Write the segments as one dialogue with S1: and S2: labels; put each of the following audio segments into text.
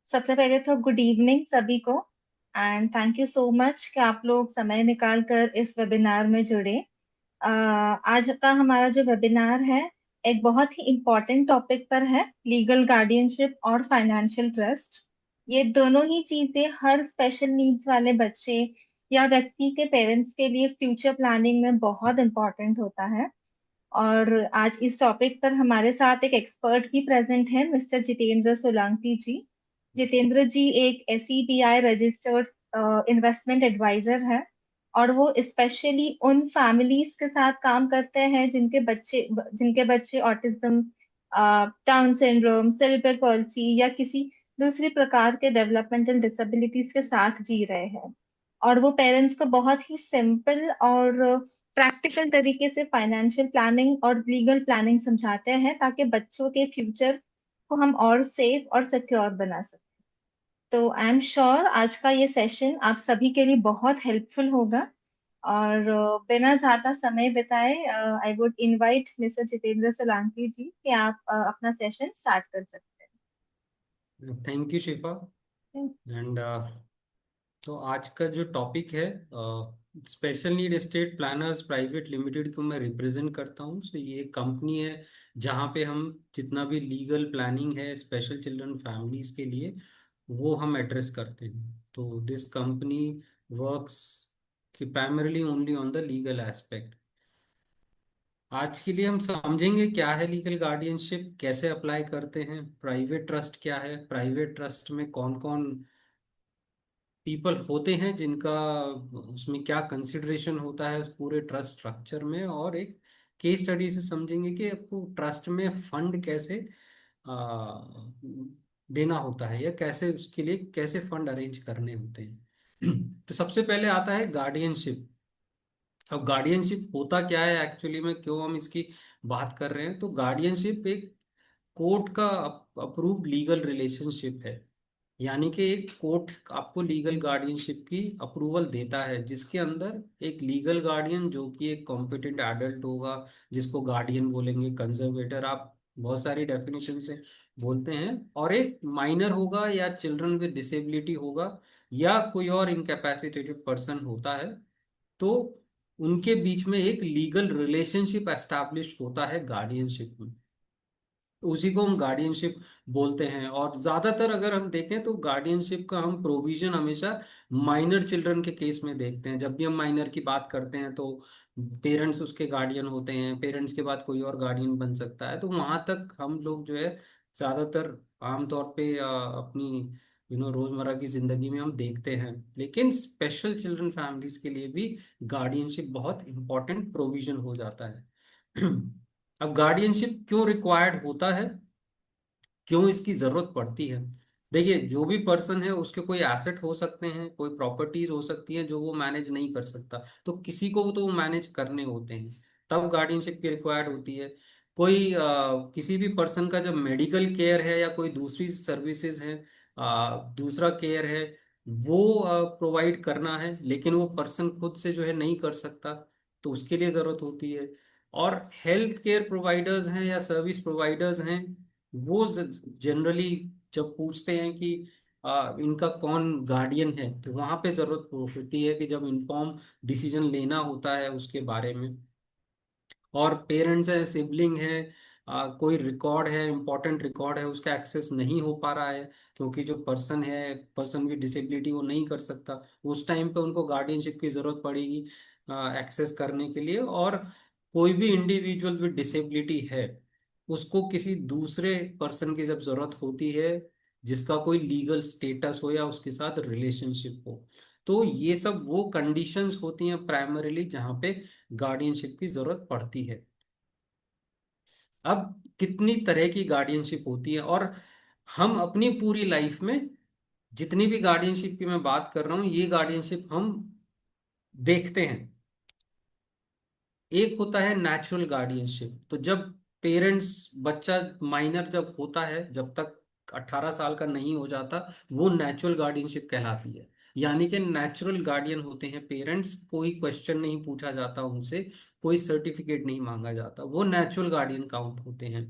S1: सबसे पहले तो गुड इवनिंग सभी को। And thank you so much कि आप लोग समय निकाल कर इस वेबिनार में जुड़े। आज का हमारा जो वेबिनार है एक बहुत ही इम्पोर्टेंट टॉपिक पर है, लीगल गार्डियनशिप और फाइनेंशियल ट्रस्ट। ये दोनों ही चीजें हर स्पेशल नीड्स वाले बच्चे या व्यक्ति के पेरेंट्स के लिए फ्यूचर प्लानिंग में बहुत इम्पोर्टेंट होता है। और आज इस टॉपिक पर हमारे साथ एक एक्सपर्ट भी प्रेजेंट है, मिस्टर जितेंद्र सोलंकी जी। जितेंद्र जी एक SEBI रजिस्टर्ड इन्वेस्टमेंट एडवाइजर है और वो स्पेशली उन फैमिलीज के साथ काम करते हैं जिनके बच्चे autism, down syndrome, cerebral palsy या किसी दूसरी प्रकार के डेवलपमेंटल डिसेबिलिटीज के साथ जी रहे हैं। और वो पेरेंट्स को बहुत ही सिंपल और प्रैक्टिकल तरीके से फाइनेंशियल प्लानिंग और लीगल प्लानिंग समझाते हैं ताकि बच्चों के फ्यूचर को हम और सेफ और सिक्योर बना सकें। तो आई एम श्योर आज का ये सेशन आप सभी के लिए बहुत हेल्पफुल होगा। और बिना ज्यादा समय बिताए I would invite mister Jitendra Solanki ji कि आप अपना सेशन स्टार्ट कर सकते
S2: थैंक यू शिल्पा।
S1: हैं।
S2: एंड तो आज का जो टॉपिक है, special need estate planners private limited को मैं रिप्रेजेंट करता हूँ। सो ये एक कंपनी है जहाँ पे हम जितना भी लीगल प्लानिंग है स्पेशल चिल्ड्रन फैमिलीज के लिए वो हम एड्रेस करते हैं। तो दिस कंपनी वर्क्स कि primarily only on the legal aspect. आज के लिए हम समझेंगे क्या है लीगल गार्डियनशिप, कैसे अप्लाई करते हैं, प्राइवेट ट्रस्ट क्या है, प्राइवेट ट्रस्ट में कौन कौन पीपल होते हैं जिनका उसमें क्या कंसिडरेशन होता है उस पूरे ट्रस्ट स्ट्रक्चर में, और एक केस स्टडी से समझेंगे कि आपको ट्रस्ट में फंड कैसे आ, देना होता है या कैसे उसके लिए कैसे फंड अरेंज करने होते हैं। तो सबसे पहले आता है गार्डियनशिप। अब गार्डियनशिप होता क्या है एक्चुअली में, क्यों हम इसकी बात कर रहे हैं? तो गार्डियनशिप एक कोर्ट का अप्रूव्ड लीगल रिलेशनशिप है। यानी कि एक कोर्ट आपको लीगल गार्डियनशिप की अप्रूवल देता है जिसके अंदर एक लीगल गार्डियन जो कि एक कॉम्पिटेंट एडल्ट होगा, जिसको गार्डियन बोलेंगे, कंजर्वेटर आप बहुत सारी डेफिनेशन से बोलते हैं, और एक माइनर होगा या चिल्ड्रन विद डिसेबिलिटी होगा या कोई और इनकैपेसिटेटेड पर्सन होता है। तो उनके बीच में एक लीगल रिलेशनशिप एस्टैब्लिश होता है गार्डियनशिप में। उसी को हम गार्डियनशिप बोलते हैं। और ज्यादातर अगर हम देखें तो गार्डियनशिप का हम प्रोविजन हमेशा माइनर चिल्ड्रन के केस में देखते हैं। जब भी हम माइनर की बात करते हैं तो पेरेंट्स उसके गार्डियन होते हैं, पेरेंट्स के बाद कोई और गार्डियन बन सकता है। तो वहां तक हम लोग जो है ज्यादातर आमतौर पे अपनी रोजमर्रा की जिंदगी में हम देखते हैं। लेकिन स्पेशल चिल्ड्रन फैमिलीज के लिए भी गार्डियनशिप बहुत इंपॉर्टेंट प्रोविजन हो जाता है। अब गार्डियनशिप क्यों रिक्वायर्ड होता है, क्यों इसकी जरूरत पड़ती है? देखिए, जो भी पर्सन है उसके कोई एसेट हो सकते हैं, कोई प्रॉपर्टीज हो सकती हैं जो वो मैनेज नहीं कर सकता, तो किसी को तो वो मैनेज करने होते हैं, तब गार्डियनशिप की रिक्वायर्ड होती है। कोई किसी भी पर्सन का जब मेडिकल केयर है या कोई दूसरी सर्विसेज है, दूसरा केयर है, वो प्रोवाइड करना है, लेकिन वो पर्सन खुद से जो है नहीं कर सकता, तो उसके लिए जरूरत होती है। और हेल्थ केयर प्रोवाइडर्स हैं या सर्विस प्रोवाइडर्स हैं, वो जनरली जब पूछते हैं कि इनका कौन गार्डियन है, तो वहां पे जरूरत होती है कि जब इन्फॉर्म डिसीजन लेना होता है उसके बारे में। और पेरेंट्स है, सिबलिंग है, कोई रिकॉर्ड है, इंपॉर्टेंट रिकॉर्ड है, उसका एक्सेस नहीं हो पा रहा है क्योंकि जो पर्सन है, पर्सन विद डिसेबिलिटी, वो नहीं कर सकता, उस टाइम पे उनको गार्डियनशिप की जरूरत पड़ेगी एक्सेस करने के लिए। और कोई भी इंडिविजुअल विद डिसेबिलिटी है, उसको किसी दूसरे पर्सन की जब जरूरत होती है जिसका कोई लीगल स्टेटस हो या उसके साथ रिलेशनशिप हो, तो ये सब वो कंडीशंस होती हैं प्राइमरीली जहाँ पे गार्डियनशिप की जरूरत पड़ती है। अब कितनी तरह की गार्डियनशिप होती है, और हम अपनी पूरी लाइफ में जितनी भी गार्डियनशिप की मैं बात कर रहा हूँ, ये गार्डियनशिप हम देखते हैं। एक होता है नेचुरल गार्डियनशिप। तो जब पेरेंट्स, बच्चा माइनर जब होता है, जब तक 18 साल का नहीं हो जाता, वो नेचुरल गार्डियनशिप कहलाती है। यानी कि नेचुरल गार्डियन होते हैं पेरेंट्स, कोई क्वेश्चन नहीं पूछा जाता उनसे, कोई सर्टिफिकेट नहीं मांगा जाता, वो नेचुरल गार्डियन काउंट होते हैं।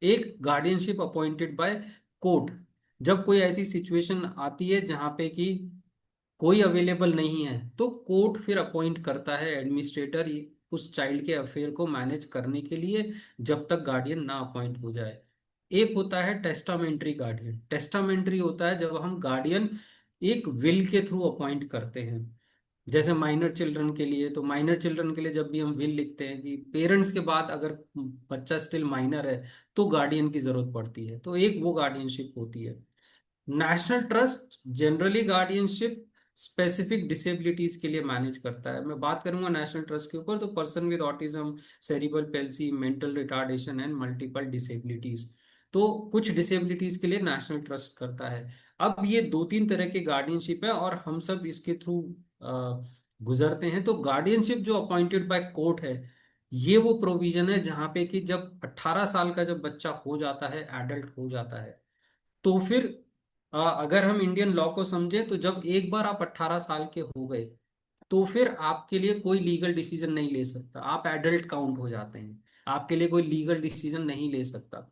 S2: एक गार्डियनशिप अपॉइंटेड बाय कोर्ट। जब कोई ऐसी सिचुएशन आती है जहां पे कि कोई अवेलेबल नहीं है, तो कोर्ट फिर अपॉइंट करता है एडमिनिस्ट्रेटर उस चाइल्ड के अफेयर को मैनेज करने के लिए, जब तक गार्डियन ना अपॉइंट हो जाए। एक होता है टेस्टामेंट्री गार्डियन। टेस्टामेंट्री होता है जब हम गार्डियन एक विल के थ्रू अपॉइंट करते हैं। जैसे माइनर चिल्ड्रन के लिए, तो माइनर चिल्ड्रन के लिए जब भी हम विल लिखते हैं कि पेरेंट्स के बाद अगर बच्चा स्टिल माइनर है तो गार्डियन की जरूरत पड़ती है, तो एक वो गार्डियनशिप होती है। National trust generally guardianship specific disabilities के लिए मैनेज करता है। मैं बात करूंगा नेशनल ट्रस्ट के ऊपर, तो person with autism, cerebral palsy, mental retardation and multiple disabilities, तो कुछ डिसेबिलिटीज के लिए नेशनल ट्रस्ट करता है। अब ये दो तीन तरह के गार्डियनशिप है और हम सब इसके थ्रू गुजरते हैं। तो गार्डियनशिप जो अपॉइंटेड बाय कोर्ट है, ये वो प्रोविजन है जहां पे कि जब 18 साल का जब बच्चा हो जाता है, एडल्ट हो जाता है, तो फिर अगर हम इंडियन लॉ को समझें तो जब एक बार आप 18 साल के हो गए, तो फिर आपके लिए कोई लीगल डिसीजन नहीं ले सकता, आप एडल्ट काउंट हो जाते हैं। आपके लिए कोई लीगल डिसीजन नहीं ले सकता,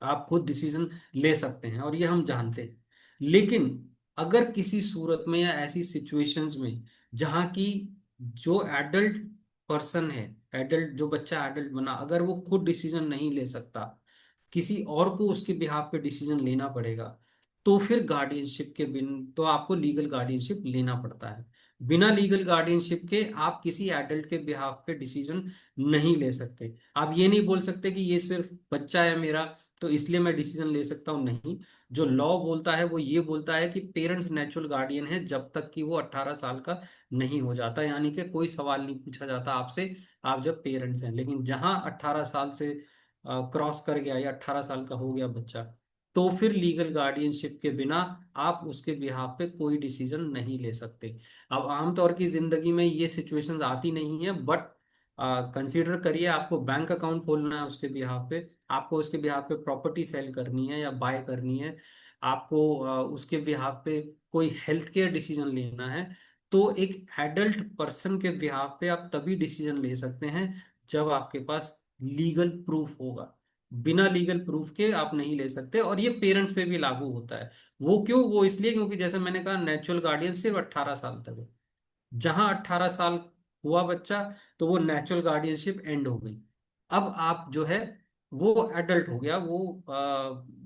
S2: आप खुद डिसीजन ले सकते हैं, और ये हम जानते हैं। लेकिन अगर किसी सूरत में या ऐसी सिचुएशंस में जहां की जो एडल्ट पर्सन है, एडल्ट जो बच्चा एडल्ट बना, अगर वो खुद डिसीजन नहीं ले सकता, किसी और को उसके बिहाफ पे डिसीजन लेना पड़ेगा, तो फिर गार्डियनशिप के बिन तो आपको लीगल गार्डियनशिप लेना पड़ता है। बिना लीगल गार्डियनशिप के आप किसी एडल्ट के बिहाफ पे डिसीजन नहीं ले सकते। आप ये नहीं बोल सकते कि ये सिर्फ बच्चा है मेरा तो इसलिए मैं डिसीजन ले सकता हूँ, नहीं। जो लॉ बोलता है वो ये बोलता है कि पेरेंट्स नेचुरल गार्डियन है जब तक कि वो 18 साल का नहीं हो जाता, यानी कि कोई सवाल नहीं पूछा जाता आपसे, आप जब पेरेंट्स हैं। लेकिन जहां 18 साल से क्रॉस कर गया या 18 साल का हो गया बच्चा, तो फिर लीगल गार्डियनशिप के बिना आप उसके बिहाफ पे कोई डिसीजन नहीं ले सकते। अब आमतौर की जिंदगी में ये सिचुएशंस आती नहीं है, बट कंसीडर करिए आपको बैंक अकाउंट खोलना है उसके बिहाफ पे, आपको उसके बिहाफ पे प्रॉपर्टी सेल करनी है या बाय करनी है, आपको उसके बिहाफ पे कोई हेल्थ केयर डिसीजन लेना है, तो एक एडल्ट पर्सन के बिहाफ पे आप तभी डिसीजन ले सकते हैं जब आपके पास लीगल प्रूफ होगा। बिना लीगल प्रूफ के आप नहीं ले सकते, और ये पेरेंट्स पे भी लागू होता है। वो क्यों? वो इसलिए क्योंकि जैसे मैंने कहा नेचुरल गार्डियन सिर्फ 18 साल तक है। जहां 18 साल हुआ बच्चा, तो वो नेचुरल गार्डियनशिप एंड हो गई। अब आप जो है वो एडल्ट हो गया, वो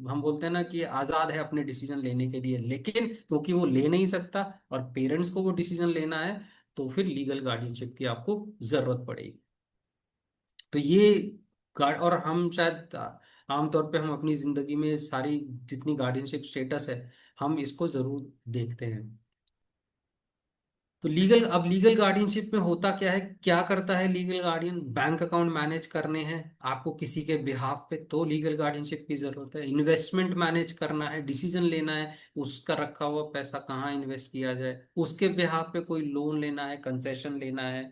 S2: हम बोलते हैं ना कि आजाद है अपने डिसीजन लेने के लिए, लेकिन क्योंकि वो ले नहीं सकता और पेरेंट्स को वो डिसीजन लेना है, तो फिर लीगल गार्डियनशिप की आपको जरूरत पड़ेगी। तो ये गार्ड, और हम शायद आमतौर पे हम अपनी जिंदगी में सारी जितनी गार्डियनशिप स्टेटस है, हम इसको जरूर देखते हैं। तो लीगल, अब लीगल गार्डियनशिप में होता क्या है, क्या करता है legal guardian? Bank account manage करने हैं आपको किसी के बिहाफ पे, तो लीगल गार्डियनशिप की जरूरत है। इन्वेस्टमेंट मैनेज करना है, डिसीजन लेना है उसका रखा हुआ पैसा कहाँ इन्वेस्ट किया जाए, उसके बिहाफ पे कोई लोन लेना है, कंसेशन लेना है,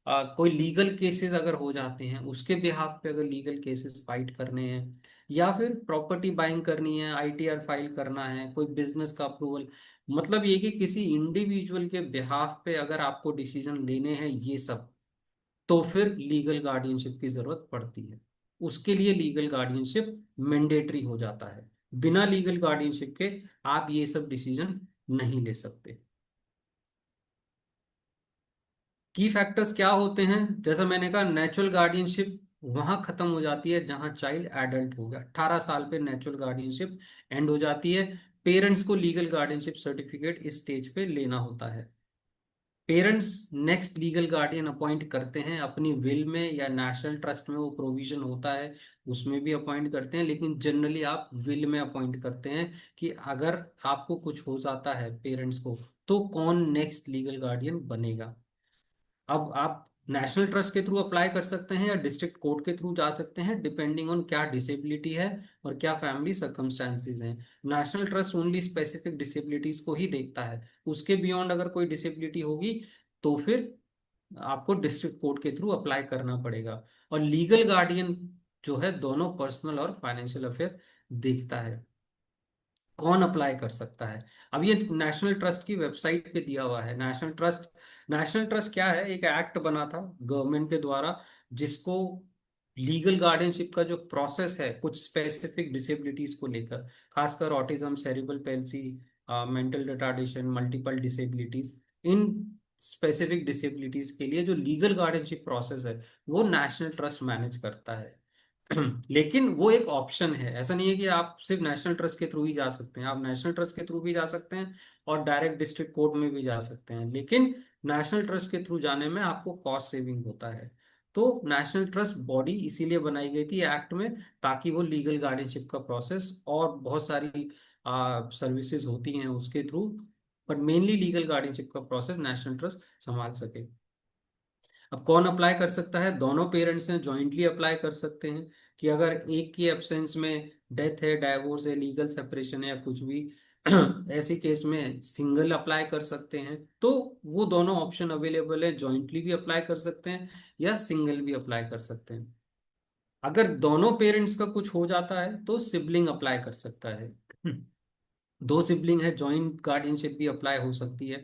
S2: कोई लीगल केसेस अगर हो जाते हैं उसके बिहाफ पे, अगर लीगल केसेस फाइट करने हैं, या फिर प्रॉपर्टी बाइंग करनी है, आईटीआर फाइल करना है, कोई बिजनेस का अप्रूवल, मतलब ये कि किसी इंडिविजुअल के बिहाफ पे अगर आपको डिसीजन लेने हैं ये सब, तो फिर लीगल गार्डियनशिप की जरूरत पड़ती है। उसके लिए लीगल गार्डियनशिप मैंडेटरी हो जाता है। बिना लीगल गार्डियनशिप के आप ये सब डिसीजन नहीं ले सकते। की फैक्टर्स क्या होते हैं? जैसा मैंने कहा, नेचुरल गार्डियनशिप वहां खत्म हो जाती है जहां चाइल्ड एडल्ट हो गया, 18 साल पे नेचुरल गार्डियनशिप एंड हो जाती है। पेरेंट्स को लीगल गार्डियनशिप सर्टिफिकेट इस स्टेज पे लेना होता है। Parents next legal guardian appoint करते हैं अपनी विल में या नेशनल ट्रस्ट में, वो प्रोविजन होता है उसमें भी अपॉइंट करते हैं, लेकिन जनरली आप विल में अपॉइंट करते हैं कि अगर आपको कुछ हो जाता है पेरेंट्स को, तो कौन नेक्स्ट लीगल गार्डियन बनेगा। अब आप नेशनल ट्रस्ट के थ्रू अप्लाई कर सकते हैं या डिस्ट्रिक्ट कोर्ट के थ्रू जा सकते हैं, डिपेंडिंग ऑन क्या डिसेबिलिटी है और क्या फैमिली सर्कमस्टांसिस हैं। National trust only specific disabilities को ही देखता है, उसके बियॉन्ड अगर कोई डिसेबिलिटी होगी तो फिर आपको डिस्ट्रिक्ट कोर्ट के थ्रू अप्लाई करना पड़ेगा। और लीगल गार्डियन जो है दोनों पर्सनल और फाइनेंशियल अफेयर देखता है। कौन अप्लाई कर सकता है? अब ये नेशनल ट्रस्ट की वेबसाइट पे दिया हुआ है। नेशनल ट्रस्ट क्या है? एक एक्ट बना था गवर्नमेंट के द्वारा, जिसको लीगल गार्डियनशिप का जो प्रोसेस है कुछ स्पेसिफिक डिसेबिलिटीज को लेकर, खासकर autism, cerebral palsy, mental retardation, multiple disabilities, इन स्पेसिफिक डिसेबिलिटीज के लिए जो लीगल गार्डियनशिप प्रोसेस है वो नेशनल ट्रस्ट मैनेज करता है। लेकिन वो एक ऑप्शन है, ऐसा नहीं है कि आप सिर्फ नेशनल ट्रस्ट के थ्रू ही जा सकते हैं। आप नेशनल ट्रस्ट के थ्रू भी जा सकते हैं और डायरेक्ट डिस्ट्रिक्ट कोर्ट में भी जा सकते हैं, लेकिन नेशनल ट्रस्ट के थ्रू जाने में आपको कॉस्ट सेविंग होता है। तो नेशनल ट्रस्ट बॉडी इसीलिए बनाई गई थी एक्ट में, ताकि वो लीगल गार्डियनशिप का प्रोसेस और बहुत सारी सर्विसेज होती हैं उसके through, but mainly legal guardianship का प्रोसेस नेशनल ट्रस्ट संभाल सके। अब कौन अप्लाई कर सकता है? दोनों पेरेंट्स हैं, जॉइंटली अप्लाई कर सकते हैं। कि अगर एक की एब्सेंस में डेथ है, डाइवोर्स है, लीगल सेपरेशन है या कुछ भी ऐसे केस में सिंगल अप्लाई कर सकते हैं। तो वो दोनों ऑप्शन अवेलेबल है, जॉइंटली भी अप्लाई कर सकते हैं या सिंगल भी अप्लाई कर सकते हैं। अगर दोनों पेरेंट्स का कुछ हो जाता है तो सिबलिंग अप्लाई कर सकता है। दो सिबलिंग है, जॉइंट गार्डियनशिप भी अप्लाई हो सकती है।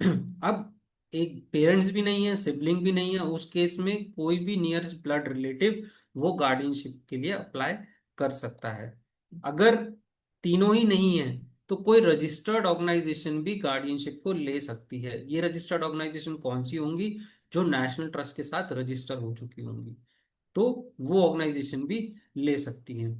S2: अब एक पेरेंट्स भी नहीं है, सिबलिंग भी नहीं है, उस केस में कोई भी नियरेस्ट ब्लड रिलेटिव वो गार्डियनशिप के लिए अप्लाई कर सकता है। अगर तीनों ही नहीं है तो कोई रजिस्टर्ड ऑर्गेनाइजेशन भी गार्डियनशिप को ले सकती है। ये रजिस्टर्ड ऑर्गेनाइजेशन कौन सी होंगी? जो नेशनल ट्रस्ट के साथ रजिस्टर हो चुकी होंगी, तो वो ऑर्गेनाइजेशन भी ले सकती हैं।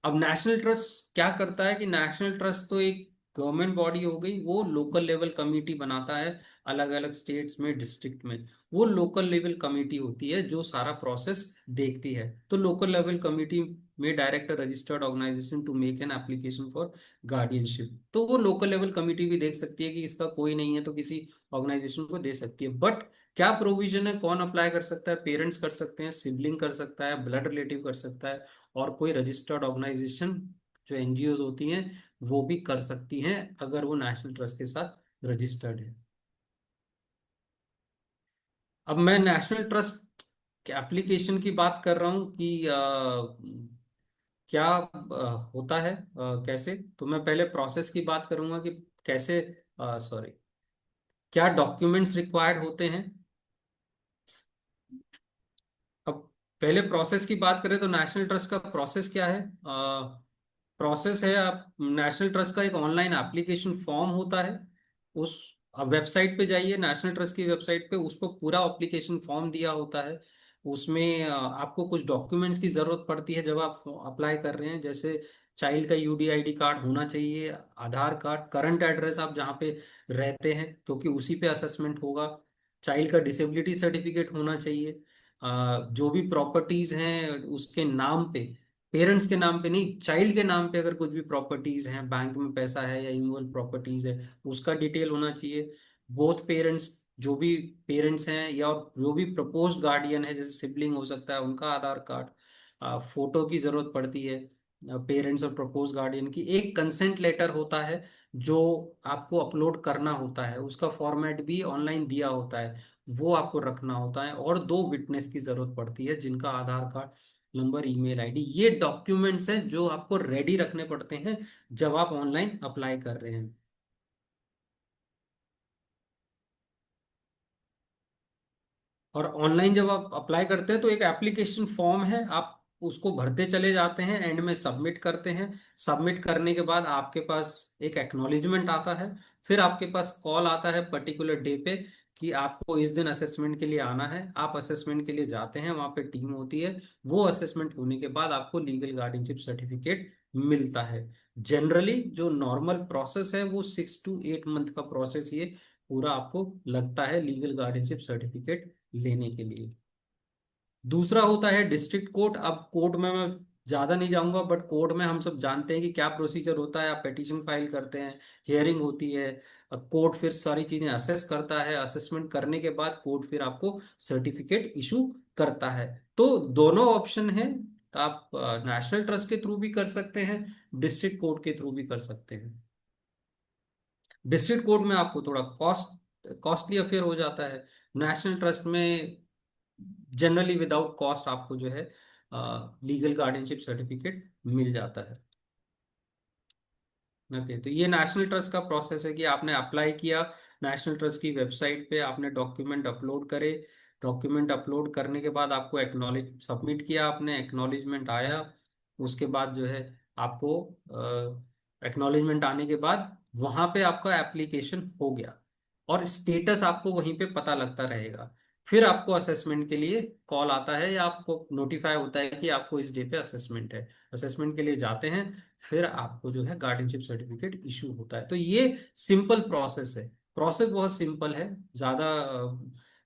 S2: अब नेशनल ट्रस्ट क्या करता है कि नेशनल ट्रस्ट तो एक गवर्नमेंट बॉडी हो गई, वो लोकल लेवल कमेटी बनाता है अलग अलग स्टेट्स में, डिस्ट्रिक्ट में। वो लोकल लेवल कमेटी होती है जो सारा प्रोसेस देखती है। तो लोकल लेवल कमेटी में direct registered organisation to make an application for guardianship, तो वो लोकल लेवल कमेटी भी देख सकती है कि इसका कोई नहीं है तो किसी ऑर्गेनाइजेशन को दे सकती है। बट क्या प्रोविजन है? कौन अप्लाई कर सकता है? पेरेंट्स कर सकते हैं, सिबलिंग कर सकता है, ब्लड रिलेटिव कर सकता है, और कोई रजिस्टर्ड ऑर्गेनाइजेशन जो एनजीओ होती हैं वो भी कर सकती हैं, अगर वो नेशनल ट्रस्ट के साथ रजिस्टर्ड है। अब मैं नेशनल ट्रस्ट के एप्लीकेशन की बात कर रहा हूँ कि क्या होता है, कैसे। तो मैं पहले प्रोसेस की बात करूंगा कि कैसे, सॉरी, क्या डॉक्यूमेंट्स रिक्वायर्ड होते हैं। अब पहले प्रोसेस की बात करें तो नेशनल ट्रस्ट का प्रोसेस क्या है? प्रोसेस है, आप नेशनल ट्रस्ट का एक ऑनलाइन एप्लीकेशन फॉर्म होता है। उस वेबसाइट पे जाइए, नेशनल ट्रस्ट की वेबसाइट पे, उस पर पूरा एप्लीकेशन फॉर्म दिया होता है। उसमें आपको कुछ डॉक्यूमेंट्स की जरूरत पड़ती है जब आप अप्लाई कर रहे हैं। जैसे चाइल्ड का यूडीआईडी कार्ड होना चाहिए, आधार कार्ड, करंट एड्रेस आप जहाँ पे रहते हैं क्योंकि उसी पे असेसमेंट होगा। चाइल्ड का डिसेबिलिटी सर्टिफिकेट होना चाहिए। जो भी प्रॉपर्टीज हैं उसके नाम पे, पेरेंट्स के नाम पे नहीं, चाइल्ड के नाम पे अगर कुछ भी प्रॉपर्टीज हैं, बैंक में पैसा है या इमूवेबल प्रॉपर्टीज है, उसका डिटेल होना चाहिए। बोथ पेरेंट्स, जो भी पेरेंट्स हैं या और जो भी प्रपोज्ड गार्डियन है, जैसे सिबलिंग हो सकता है, उनका आधार कार्ड, फोटो की जरूरत पड़ती है पेरेंट्स और प्रपोज गार्डियन की। एक कंसेंट लेटर होता है जो आपको अपलोड करना होता है, उसका फॉर्मेट भी ऑनलाइन दिया होता है, वो आपको रखना होता है। और दो विटनेस की जरूरत पड़ती है जिनका आधार कार्ड नंबर, ईमेल आईडी। ये डॉक्यूमेंट्स हैं जो आपको रेडी रखने पड़ते हैं जब आप ऑनलाइन अप्लाई कर रहे हैं। और ऑनलाइन जब आप अप्लाई करते हैं तो एक एप्लीकेशन फॉर्म है, आप उसको भरते चले जाते हैं, एंड में सबमिट करते हैं। सबमिट करने के बाद आपके पास एक एक्नॉलेजमेंट आता है। फिर आपके पास कॉल आता है पर्टिकुलर डे पे कि आपको इस दिन असेसमेंट के लिए आना है। आप असेसमेंट के लिए जाते हैं, वहां पे टीम होती है। वो असेसमेंट होने के बाद आपको लीगल गार्डियनशिप सर्टिफिकेट मिलता है। जनरली जो नॉर्मल प्रोसेस है वो 6 to 8 मंथ का प्रोसेस ये पूरा आपको लगता है लीगल गार्डियनशिप सर्टिफिकेट लेने के लिए। दूसरा होता है डिस्ट्रिक्ट कोर्ट। अब कोर्ट में मैं ज्यादा नहीं जाऊंगा, बट कोर्ट में हम सब जानते हैं कि क्या प्रोसीजर होता है। आप पिटीशन फाइल करते हैं, हियरिंग होती है, कोर्ट फिर सारी चीजें असेस करता है। असेसमेंट करने के बाद कोर्ट फिर आपको सर्टिफिकेट इशू करता है। तो दोनों ऑप्शन है, आप नेशनल ट्रस्ट के थ्रू भी कर सकते हैं, डिस्ट्रिक्ट कोर्ट के थ्रू भी कर सकते हैं। डिस्ट्रिक्ट कोर्ट में आपको थोड़ा कॉस्टली अफेयर हो जाता है। नेशनल ट्रस्ट में जनरली विदाउट कॉस्ट आपको जो है लीगल गार्डियनशिप सर्टिफिकेट मिल जाता है। ओके, तो ये नेशनल ट्रस्ट का प्रोसेस है कि आपने अप्लाई किया, नेशनल ट्रस्ट की वेबसाइट पे आपने डॉक्यूमेंट अपलोड करे, डॉक्यूमेंट अपलोड करने के बाद आपको एक्नॉलेज सबमिट किया आपने, एक्नॉलेजमेंट आया, उसके बाद जो है आपको एक्नॉलेजमेंट आने के बाद वहां पे आपका एप्लीकेशन हो गया और स्टेटस आपको वहीं पे पता लगता रहेगा। फिर आपको असेसमेंट के लिए कॉल आता है या आपको नोटिफाई होता है कि आपको इस डे पे असेसमेंट है। असेसमेंट के लिए जाते हैं, फिर आपको जो है गार्डियनशिप सर्टिफिकेट इशू होता है। तो ये सिंपल प्रोसेस है। प्रोसेस बहुत सिंपल है, ज़्यादा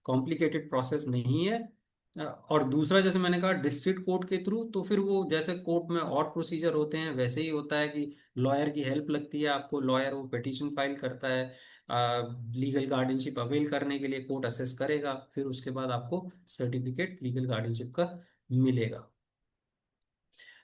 S2: कॉम्प्लिकेटेड प्रोसेस नहीं है। और दूसरा, जैसे मैंने कहा डिस्ट्रिक्ट कोर्ट के थ्रू, तो फिर वो जैसे कोर्ट में और प्रोसीजर होते हैं वैसे ही होता है कि लॉयर की हेल्प लगती है आपको। लॉयर वो पिटीशन फाइल करता है लीगल गार्डियनशिप अवेल करने के लिए, कोर्ट असेस करेगा, फिर उसके बाद आपको सर्टिफिकेट लीगल गार्डियनशिप का मिलेगा।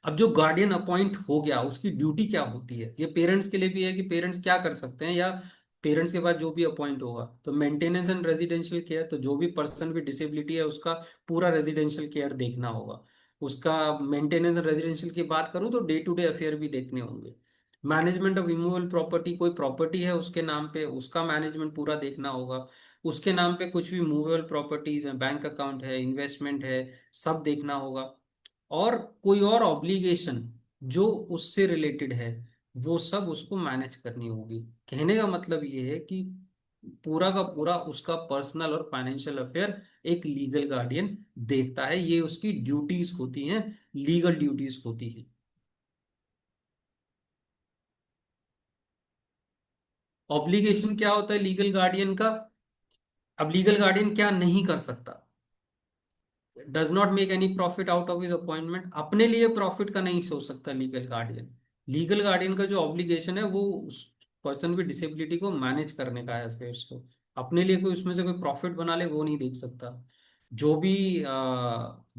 S2: अब जो गार्डियन अपॉइंट हो गया उसकी ड्यूटी क्या होती है, ये पेरेंट्स के लिए भी है कि पेरेंट्स क्या कर सकते हैं, या पेरेंट्स के बाद जो भी अपॉइंट होगा तो मेंटेनेंस एंड रेजिडेंशियल केयर, तो जो भी पर्सन विद डिसेबिलिटी है उसका पूरा रेजिडेंशियल केयर देखना होगा। उसका मेंटेनेंस एंड रेजिडेंशियल की बात करूँ तो डे टू डे अफेयर भी देखने होंगे। मैनेजमेंट ऑफ इमूवेबल प्रॉपर्टी, कोई प्रॉपर्टी है उसके नाम पे, उसका मैनेजमेंट पूरा देखना होगा। उसके नाम पे कुछ भी मूवेबल प्रॉपर्टीज है, बैंक अकाउंट है, इन्वेस्टमेंट है, सब देखना होगा। और कोई और ऑब्लिगेशन जो उससे रिलेटेड है वो सब उसको मैनेज करनी होगी। कहने का मतलब ये है कि पूरा का पूरा उसका पर्सनल और फाइनेंशियल अफेयर एक लीगल गार्डियन देखता है। ये उसकी ड्यूटीज होती हैं, लीगल ड्यूटीज होती है। ऑब्लिगेशन क्या होता है लीगल गार्डियन का? अब लीगल गार्डियन क्या नहीं कर सकता? Does not make any profit out of his appointment. अपने लिए प्रॉफिट का नहीं सोच सकता लीगल गार्डियन। लीगल गार्डियन का जो ऑब्लिगेशन है वो उस पर्सन विद डिसेबिलिटी को मैनेज करने का है, अफेयर्स को। अपने लिए कोई उसमें से कोई प्रॉफिट बना ले वो नहीं देख सकता। जो भी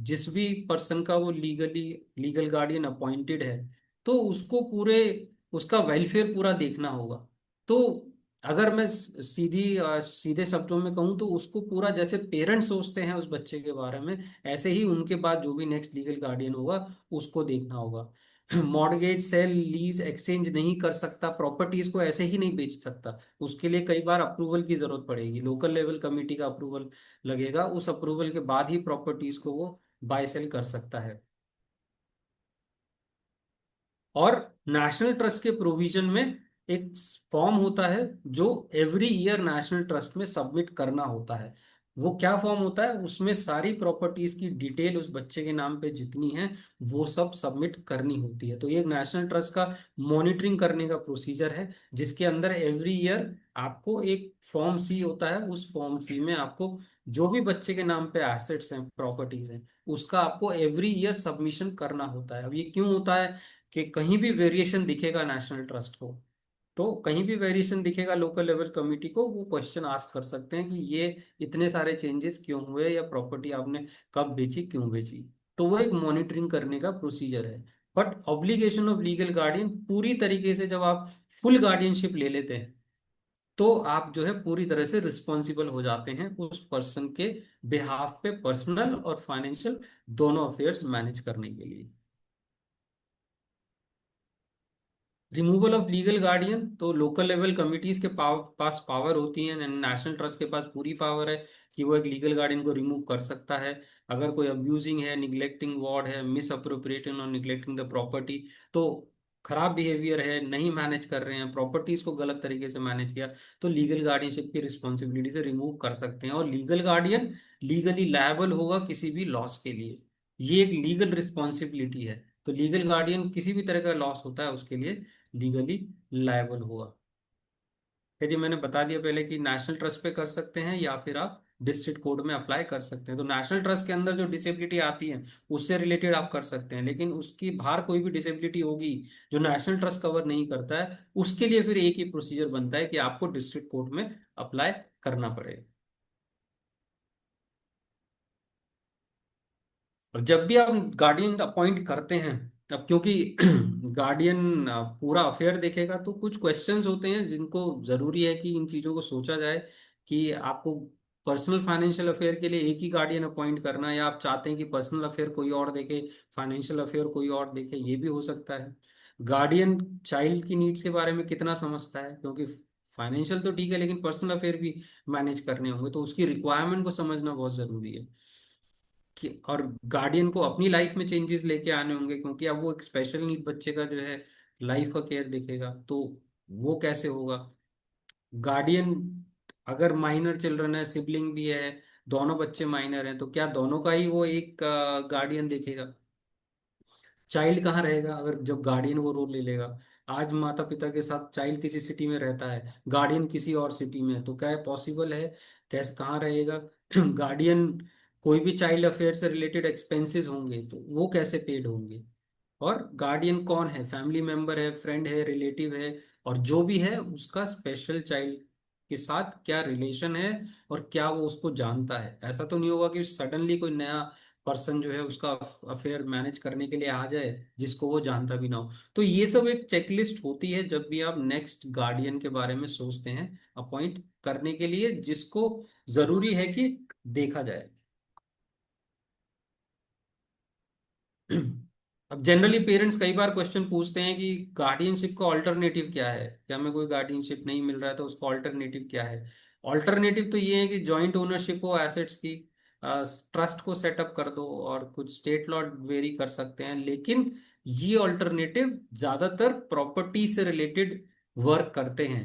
S2: जिस भी पर्सन का वो लीगल गार्डियन अपॉइंटेड है, तो उसको पूरे उसका वेलफेयर पूरा देखना होगा। तो अगर मैं सीधे शब्दों में कहूँ तो उसको पूरा जैसे पेरेंट्स सोचते हैं उस बच्चे के बारे में, ऐसे ही उनके बाद जो भी नेक्स्ट लीगल गार्डियन होगा उसको देखना होगा। मॉर्गेज सेल लीज एक्सचेंज नहीं कर सकता, प्रॉपर्टीज को ऐसे ही नहीं बेच सकता। उसके लिए कई बार अप्रूवल की जरूरत पड़ेगी, लोकल लेवल कमेटी का अप्रूवल लगेगा, उस अप्रूवल के बाद ही प्रॉपर्टीज को वो बाय सेल कर सकता है। और नेशनल ट्रस्ट के प्रोविजन में एक फॉर्म होता है जो एवरी ईयर नेशनल ट्रस्ट में सबमिट करना होता है। वो क्या फॉर्म होता है? उसमें सारी प्रॉपर्टीज की डिटेल उस बच्चे के नाम पे जितनी है वो सब सबमिट करनी होती है। तो ये एक नेशनल ट्रस्ट का मॉनिटरिंग करने का प्रोसीजर है, जिसके अंदर एवरी ईयर आपको एक फॉर्म सी होता है। उस फॉर्म सी में आपको जो भी बच्चे के नाम पे एसेट्स हैं, प्रॉपर्टीज हैं, उसका आपको एवरी ईयर सबमिशन करना होता है। अब ये क्यों होता है? कि कहीं भी वेरिएशन दिखेगा नेशनल ट्रस्ट को, तो कहीं भी वेरिएशन दिखेगा लोकल लेवल कमिटी को, वो क्वेश्चन आस्क कर सकते हैं कि ये इतने सारे चेंजेस क्यों हुए, या प्रॉपर्टी आपने कब बेची, क्यों बेची। तो वो एक मॉनिटरिंग करने का प्रोसीजर है। But obligation of legal guardian पूरी तरीके से, जब आप फुल गार्डियनशिप ले लेते हैं तो आप जो है पूरी तरह से रिस्पॉन्सिबल हो जाते हैं उस पर्सन के बिहाफ पे, पर्सनल और फाइनेंशियल दोनों अफेयर्स मैनेज करने के लिए। रिमूवल ऑफ लीगल गार्डियन, तो लोकल लेवल कमिटीज के पास पावर होती है, नेशनल ट्रस्ट के पास पूरी पावर है कि वो एक लीगल गार्डियन को रिमूव कर सकता है। अगर कोई अब्यूजिंग है, निग्लेक्टिंग वार्ड है, मिस अप्रोप्रिएटिंग और निग्लेक्टिंग द प्रॉपर्टी, तो खराब बिहेवियर है, नहीं मैनेज कर रहे हैं, प्रॉपर्टीज को गलत तरीके से मैनेज किया, तो लीगल गार्डियनशिप की रिस्पॉन्सिबिलिटी से रिमूव कर सकते हैं। और लीगल गार्डियन लीगली लायबल होगा किसी भी लॉस के लिए। ये एक लीगल रिस्पॉन्सिबिलिटी है। तो लीगल गार्डियन किसी भी तरह का लॉस होता है उसके लिए लीगली लायबल हुआ। फिर ये मैंने बता दिया पहले कि नेशनल ट्रस्ट पे कर सकते हैं या फिर आप डिस्ट्रिक्ट कोर्ट में अप्लाई कर सकते हैं। तो नेशनल ट्रस्ट के अंदर जो डिसेबिलिटी आती है उससे रिलेटेड आप कर सकते हैं, लेकिन उसकी बाहर कोई भी डिसेबिलिटी होगी जो नेशनल ट्रस्ट कवर नहीं करता है, उसके लिए फिर एक ही प्रोसीजर बनता है कि आपको डिस्ट्रिक्ट कोर्ट में अप्लाई करना पड़ेगा। और जब भी आप गार्डियन अपॉइंट करते हैं, अब क्योंकि गार्डियन पूरा अफेयर देखेगा, तो कुछ क्वेश्चंस होते हैं जिनको जरूरी है कि इन चीजों को सोचा जाए कि आपको पर्सनल फाइनेंशियल अफेयर के लिए एक ही गार्डियन अपॉइंट करना है, या आप चाहते हैं कि पर्सनल अफेयर कोई और देखे, फाइनेंशियल अफेयर कोई और देखे, ये भी हो सकता है। गार्डियन चाइल्ड की नीड्स के बारे में कितना समझता है, क्योंकि फाइनेंशियल तो ठीक है, लेकिन पर्सनल अफेयर भी मैनेज करने होंगे, तो उसकी रिक्वायरमेंट को समझना बहुत जरूरी है कि, और गार्डियन को अपनी लाइफ में चेंजेस लेके आने होंगे, क्योंकि अब वो एक स्पेशल नीड बच्चे का जो है लाइफ का केयर देखेगा, तो वो कैसे होगा। गार्डियन, अगर माइनर चिल्ड्रन है, सिबलिंग भी है, दोनों बच्चे माइनर हैं, तो क्या दोनों का ही वो एक गार्डियन देखेगा। चाइल्ड कहाँ रहेगा अगर जब गार्डियन वो रोल ले लेगा। आज माता पिता के साथ चाइल्ड किसी सिटी में रहता है, गार्डियन किसी और सिटी में है, तो क्या है पॉसिबल है, कैसे कहाँ रहेगा गार्डियन। कोई भी चाइल्ड अफेयर से रिलेटेड एक्सपेंसेस होंगे तो वो कैसे पेड होंगे। और गार्डियन कौन है, फैमिली मेंबर है, फ्रेंड है, रिलेटिव है, और जो भी है उसका स्पेशल चाइल्ड के साथ क्या रिलेशन है, और क्या वो उसको जानता है। ऐसा तो नहीं होगा कि सडनली कोई नया पर्सन जो है उसका अफेयर मैनेज करने के लिए आ जाए जिसको वो जानता भी ना हो। तो ये सब एक चेकलिस्ट होती है जब भी आप नेक्स्ट गार्डियन के बारे में सोचते हैं अपॉइंट करने के लिए, जिसको जरूरी है कि देखा जाए। अब जनरली पेरेंट्स कई बार क्वेश्चन पूछते हैं कि गार्डियनशिप का ऑल्टरनेटिव क्या है, क्या हमें कोई गार्डियनशिप नहीं मिल रहा है तो उसका ऑल्टरनेटिव क्या है। ऑल्टरनेटिव तो ये है कि जॉइंट ओनरशिप हो एसेट्स की, ट्रस्ट को सेटअप कर दो, और कुछ स्टेट लॉ वेरी कर सकते हैं, लेकिन ये ऑल्टरनेटिव ज्यादातर प्रॉपर्टी से रिलेटेड वर्क करते हैं।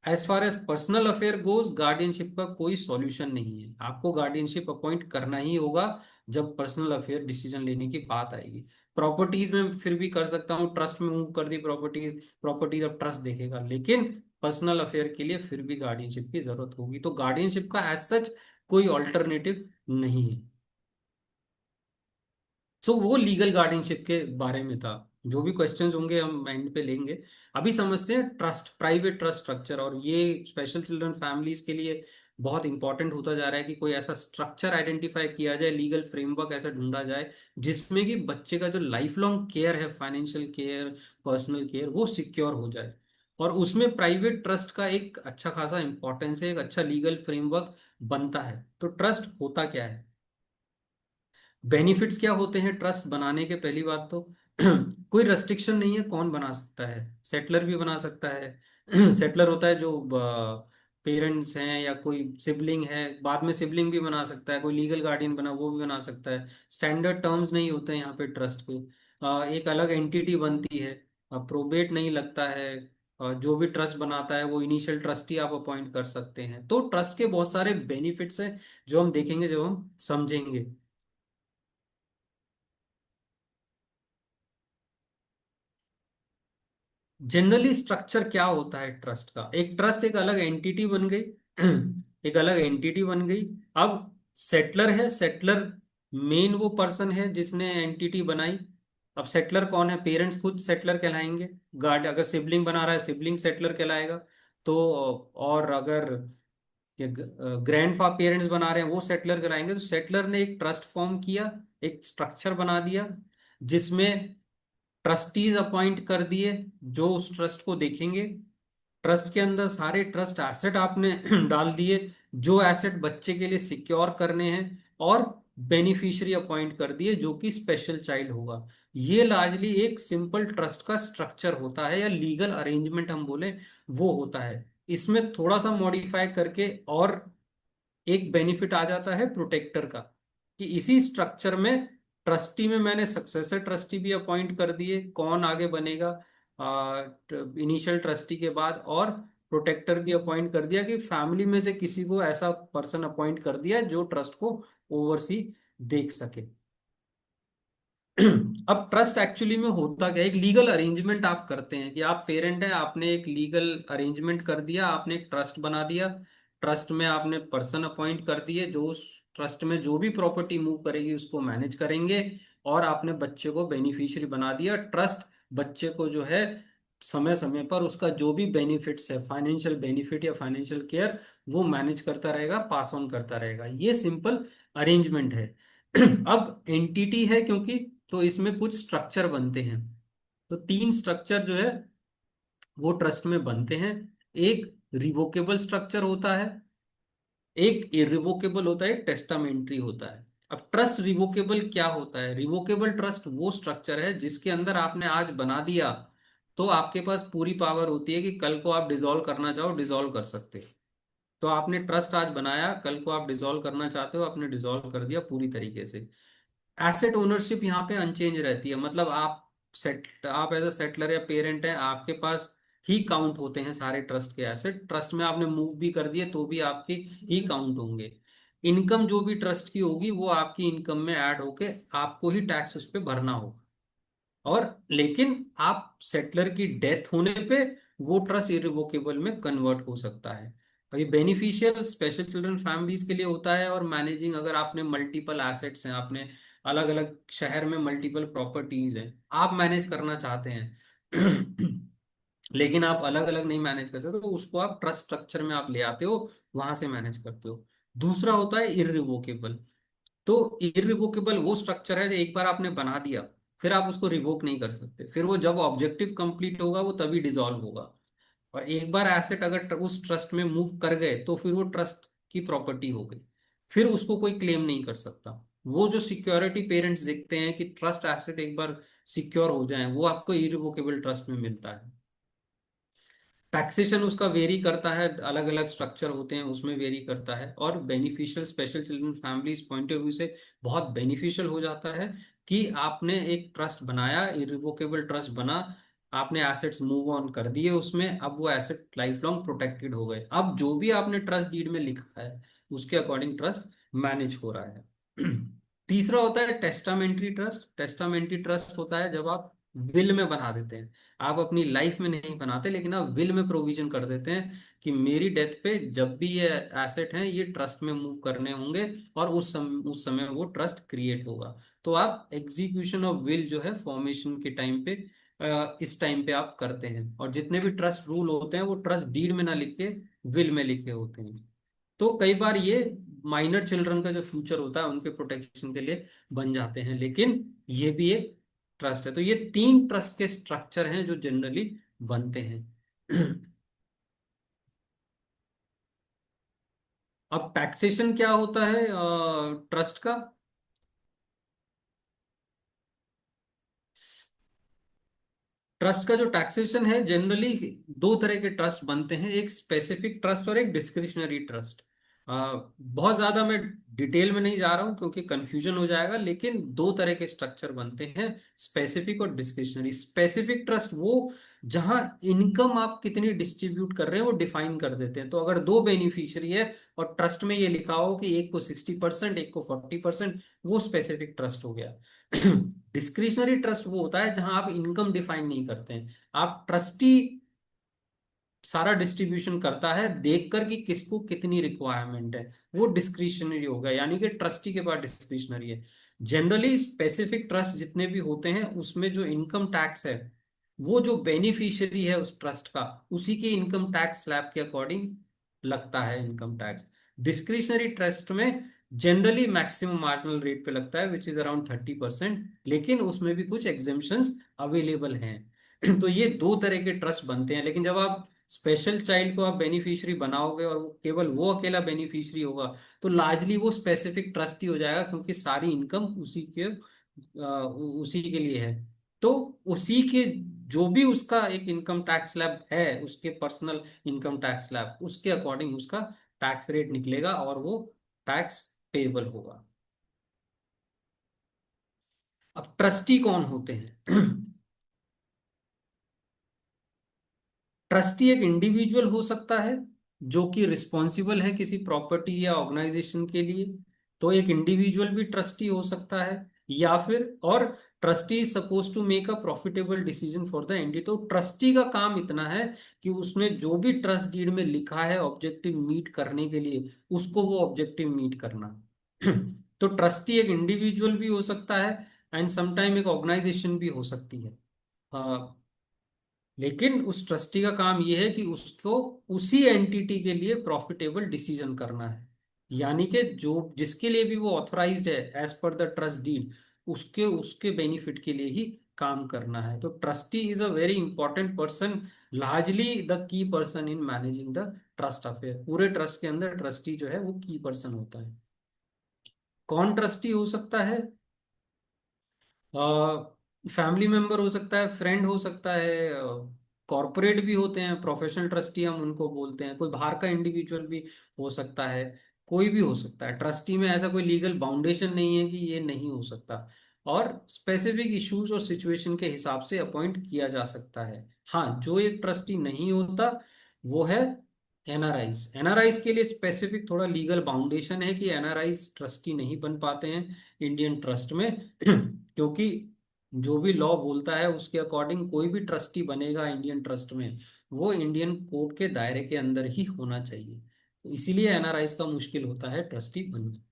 S2: As far as personal affair goes, guardianship का कोई सॉल्यूशन नहीं है। आपको गार्डियनशिप अपॉइंट करना ही होगा जब पर्सनल अफेयर डिसीजन लेने की बात आएगी। प्रॉपर्टीज में फिर भी कर सकता हूँ, ट्रस्ट में मूव कर दी प्रॉपर्टीज, प्रॉपर्टीज अब ट्रस्ट देखेगा, लेकिन पर्सनल अफेयर के लिए फिर भी गार्डियनशिप की जरूरत होगी। तो गार्डियनशिप का एज सच कोई ऑल्टरनेटिव नहीं है। तो वो लीगल गार्डियनशिप के बारे में था। जो भी क्वेश्चंस होंगे हम एंड पे लेंगे। अभी समझते हैं ट्रस्ट, प्राइवेट ट्रस्ट स्ट्रक्चर, और ये स्पेशल चिल्ड्रन फैमिलीज के लिए बहुत इंपॉर्टेंट होता जा रहा है कि कोई ऐसा स्ट्रक्चर आइडेंटिफाई किया जाए, लीगल फ्रेमवर्क ऐसा ढूंढा जाए जिसमें कि बच्चे का जो लाइफ लॉन्ग केयर है, फाइनेंशियल केयर, पर्सनल केयर, वो सिक्योर हो जाए। और उसमें प्राइवेट ट्रस्ट का एक अच्छा खासा इंपॉर्टेंस है, एक अच्छा लीगल फ्रेमवर्क बनता है। तो ट्रस्ट होता क्या है, बेनिफिट्स क्या होते हैं ट्रस्ट बनाने के। पहली बात तो कोई रेस्ट्रिक्शन नहीं है, कौन बना सकता है, सेटलर भी बना सकता है सेटलर होता है जो पेरेंट्स हैं या कोई सिबलिंग है, बाद में सिबलिंग भी बना सकता है, कोई लीगल गार्डियन बना वो भी बना सकता है। स्टैंडर्ड टर्म्स नहीं होते हैं यहाँ पे ट्रस्ट के। एक अलग एंटिटी बनती है, प्रोबेट नहीं लगता है। जो भी ट्रस्ट बनाता है वो इनिशियल ट्रस्टी आप अपॉइंट कर सकते हैं। तो ट्रस्ट के बहुत सारे बेनिफिट्स हैं जो हम देखेंगे, जो हम समझेंगे। जनरली स्ट्रक्चर क्या होता है ट्रस्ट का, एक ट्रस्ट एक अलग एंटिटी बन गई एक अलग एंटिटी बन गई। अब सेटलर है, सेटलर मेन वो पर्सन है जिसने एंटिटी बनाई। अब सेटलर कौन है, पेरेंट्स खुद सेटलर कहलाएंगे। गार्ड अगर सिबलिंग बना रहा है, सिबलिंग सेटलर कहलाएगा। तो और अगर ग्रैंड फा पेरेंट्स बना रहे हैं वो सेटलर कराएंगे। तो सेटलर ने एक ट्रस्ट फॉर्म किया, एक स्ट्रक्चर बना दिया जिसमें ट्रस्टीज अपॉइंट कर दिए जो उस ट्रस्ट को देखेंगे। ट्रस्ट के अंदर सारे ट्रस्ट एसेट आपने डाल दिए जो एसेट बच्चे के लिए सिक्योर करने हैं, और बेनिफिशियरी अपॉइंट कर दिए जो कि स्पेशल चाइल्ड होगा। ये लार्जली एक सिंपल ट्रस्ट का स्ट्रक्चर होता है, या लीगल अरेंजमेंट हम बोले वो होता है। इसमें थोड़ा सा मॉडिफाई करके और एक बेनिफिट आ जाता है प्रोटेक्टर का, कि इसी स्ट्रक्चर में ट्रस्टी में मैंने सक्सेसर ट्रस्टी भी अपॉइंट कर दिए, कौन आगे बनेगा इनिशियल ट्रस्टी के बाद, और प्रोटेक्टर भी अपॉइंट कर दिया कि फैमिली में से किसी को ऐसा पर्सन अपॉइंट कर दिया जो ट्रस्ट को ओवरसी देख सके। अब ट्रस्ट एक्चुअली में होता क्या है, एक लीगल अरेंजमेंट आप करते हैं कि आप पेरेंट हैं, आपने एक लीगल अरेंजमेंट कर दिया, आपने एक ट्रस्ट बना दिया। ट्रस्ट में आपने पर्सन अपॉइंट कर दिए जो उस ट्रस्ट में जो भी प्रॉपर्टी मूव करेगी उसको मैनेज करेंगे, और आपने बच्चे को बेनिफिशियरी बना दिया। ट्रस्ट बच्चे को जो है समय समय पर उसका जो भी बेनिफिट्स है, फाइनेंशियल बेनिफिट या फाइनेंशियल केयर, वो मैनेज करता रहेगा, पास ऑन करता रहेगा। ये सिंपल अरेंजमेंट है। अब एंटिटी है क्योंकि, तो इसमें कुछ स्ट्रक्चर बनते हैं। तो तीन स्ट्रक्चर जो है वो ट्रस्ट में बनते हैं। एक रिवोकेबल स्ट्रक्चर होता है, एक इरिवोकेबल होता है, एक टेस्टामेंट्री होता है। अब ट्रस्ट रिवोकेबल क्या होता है, रिवोकेबल ट्रस्ट वो स्ट्रक्चर है जिसके अंदर आपने आज बना दिया तो आपके पास पूरी पावर होती है कि कल को आप डिसॉल्व करना चाहो डिसॉल्व कर सकते हो। तो आपने ट्रस्ट आज बनाया, कल को आप डिसॉल्व करना चाहते हो, आपने डिसॉल्व कर दिया पूरी तरीके से। एसेट ओनरशिप यहाँ पे अनचेंज रहती है, मतलब आप एज अ सेटलर या पेरेंट है, आपके पास ही काउंट होते हैं सारे ट्रस्ट के एसेट। ट्रस्ट में आपने मूव भी कर दिए तो भी आपके ही काउंट होंगे। इनकम जो भी ट्रस्ट की होगी वो आपकी इनकम में ऐड होके आपको ही टैक्स उस पर भरना होगा। और लेकिन आप सेटलर की डेथ होने पे वो ट्रस्ट इरिवोकेबल में कन्वर्ट हो सकता है। और ये बेनिफिशियल स्पेशल चिल्ड्रन फैमिलीज के लिए होता है। और मैनेजिंग, अगर आपने मल्टीपल एसेट्स हैं, आपने अलग अलग शहर में मल्टीपल प्रॉपर्टीज हैं, आप मैनेज करना चाहते हैं लेकिन आप अलग अलग नहीं मैनेज कर सकते, तो उसको आप ट्रस्ट स्ट्रक्चर में आप ले आते हो, वहां से मैनेज करते हो। दूसरा होता है इरिवोकेबल। तो इरिवोकेबल वो स्ट्रक्चर है जो एक बार आपने बना दिया, फिर आप उसको रिवोक नहीं कर सकते। फिर वो जब ऑब्जेक्टिव कंप्लीट होगा वो तभी डिसॉल्व होगा। और एक बार एसेट अगर उस ट्रस्ट में मूव कर गए तो फिर वो ट्रस्ट की प्रॉपर्टी हो गई, फिर उसको कोई क्लेम नहीं कर सकता। वो जो सिक्योरिटी पेरेंट्स देखते हैं कि ट्रस्ट एसेट एक बार सिक्योर हो जाए, वो आपको इरिवोकेबल ट्रस्ट में मिलता है। टैक्सेशन उसका वेरी करता है, अलग अलग स्ट्रक्चर होते हैं उसमें वेरी करता है। और beneficial special children families point of view से बहुत बेनिफिशियल हो जाता है कि आपने एक ट्रस्ट बनाया, इरिवोकेबल ट्रस्ट बना, आपने एसेट्स मूव ऑन कर दिए उसमें, अब वो एसेट लाइफ लॉन्ग प्रोटेक्टेड हो गए। अब जो भी आपने ट्रस्ट डीड में लिखा है उसके अकॉर्डिंग ट्रस्ट मैनेज हो रहा है। तीसरा होता है टेस्टामेंट्री ट्रस्ट। टेस्टामेंट्री ट्रस्ट होता है जब आप विल में बना देते हैं। आप अपनी लाइफ में नहीं बनाते लेकिन आप विल में प्रोविजन कर देते हैं कि मेरी डेथ पे जब भी ये एसेट हैं ये ट्रस्ट में मूव करने होंगे, और उस समय वो ट्रस्ट क्रिएट होगा। तो आप एग्जीक्यूशन ऑफ विल जो है फॉर्मेशन के टाइम पे, इस टाइम पे आप करते हैं। और जितने भी ट्रस्ट रूल होते हैं वो ट्रस्ट डीड में ना लिख के विल में लिखे होते हैं। तो कई बार ये माइनर चिल्ड्रन का जो फ्यूचर होता है उनके प्रोटेक्शन के लिए बन जाते हैं, लेकिन ये भी एक ट्रस्ट है। तो ये तीन ट्रस्ट के स्ट्रक्चर हैं जो जनरली बनते हैं। अब टैक्सेशन क्या होता है ट्रस्ट का? ट्रस्ट का जो टैक्सेशन है, जनरली दो तरह के ट्रस्ट बनते हैं, एक स्पेसिफिक ट्रस्ट और एक डिस्क्रिशनरी ट्रस्ट। बहुत ज्यादा मैं डिटेल में नहीं जा रहा हूं क्योंकि कंफ्यूजन हो जाएगा, लेकिन दो तरह के स्ट्रक्चर बनते हैं, स्पेसिफिक और डिस्क्रिशनरी। स्पेसिफिक ट्रस्ट वो जहां इनकम आप कितनी डिस्ट्रीब्यूट कर रहे हैं वो डिफाइन कर देते हैं। तो अगर दो बेनिफिशियरी है और ट्रस्ट में ये लिखा हो कि एक को 60% एक को 40%, वो स्पेसिफिक ट्रस्ट हो गया। डिस्क्रिशनरी ट्रस्ट वो होता है जहां आप इनकम डिफाइन नहीं करते हैं, आप ट्रस्टी सारा डिस्ट्रीब्यूशन करता है देखकर कि किसको कितनी रिक्वायरमेंट है, वो डिस्क्रिशनरी होगा, यानी कि ट्रस्टी के पास डिस्क्रिशनरी है। जनरली स्पेसिफिक ट्रस्ट जितने भी होते हैं उसमें जो इनकम टैक्स है वो जो बेनिफिशियरी है उस ट्रस्ट का, उसी के इनकम टैक्स स्लैब के अकॉर्डिंग लगता है इनकम टैक्स। डिस्क्रिशनरी ट्रस्ट में जनरली मैक्सिमम मार्जिनल रेट पे लगता है विच इज अराउंड 30%, लेकिन उसमें भी कुछ एग्जेम्पशंस अवेलेबल हैं। तो ये दो तरह के ट्रस्ट बनते हैं, लेकिन जब आप स्पेशल चाइल्ड को आप बेनिफिशियरी बनाओगे और केवल वो अकेला बेनिफिशियरी होगा तो लार्जली वो स्पेसिफिक ट्रस्ट ही हो जाएगा, क्योंकि सारी इनकम उसी के लिए है। तो उसी के जो भी उसका एक इनकम टैक्स स्लैब है, उसके पर्सनल इनकम टैक्स स्लैब, उसके अकॉर्डिंग उसका टैक्स रेट निकलेगा और वो टैक्स पेबल होगा। अब ट्रस्टी कौन होते हैं? ट्रस्टी एक इंडिविजुअल हो सकता है जो कि रिस्पॉन्सिबल है किसी प्रॉपर्टी या ऑर्गेनाइजेशन के लिए, तो एक इंडिविजुअल भी ट्रस्टी हो सकता है। या फिर और trustee is suppose to make a profitable decision for the entity. तो ट्रस्टी का काम इतना है कि उसने जो भी ट्रस्ट डीड में लिखा है ऑब्जेक्टिव मीट करने के लिए, उसको वो ऑब्जेक्टिव मीट करना। तो ट्रस्टी एक इंडिविजुअल भी हो सकता है एंड समटाइम एक ऑर्गेनाइजेशन भी हो सकती है। लेकिन उस ट्रस्टी का काम यह है कि उसको उसी एंटिटी के लिए प्रॉफिटेबल डिसीजन करना है, यानी कि जो जिसके लिए भी वो ऑथराइज्ड है as per the trust deed, उसके उसके बेनिफिट के लिए ही काम करना है। तो trustee is a very important person, largely the key person in managing the trust affair. पूरे ट्रस्ट के अंदर ट्रस्टी जो है वो की पर्सन होता है। कौन ट्रस्टी हो सकता है? फैमिली मेंबर हो सकता है, फ्रेंड हो सकता है, कॉरपोरेट भी होते हैं, प्रोफेशनल ट्रस्टी हम उनको बोलते हैं, कोई बाहर का इंडिविजुअल भी हो सकता है, कोई भी हो सकता है। ट्रस्टी में ऐसा कोई लीगल बाउंडेशन नहीं है कि ये नहीं हो सकता, और स्पेसिफिक इश्यूज और सिचुएशन के हिसाब से अपॉइंट किया जा सकता है। हाँ, जो एक ट्रस्टी नहीं होता वो है एनआरआईज। एनआरआईज के लिए स्पेसिफिक थोड़ा लीगल बाउंडेशन है कि एनआरआईज ट्रस्टी नहीं बन पाते हैं इंडियन ट्रस्ट में क्योंकि जो भी लॉ बोलता है उसके अकॉर्डिंग कोई भी ट्रस्टी बनेगा इंडियन ट्रस्ट में, वो इंडियन कोर्ट के दायरे के अंदर ही होना चाहिए। तो इसीलिए एनआरआईज का मुश्किल होता है ट्रस्टी बनना।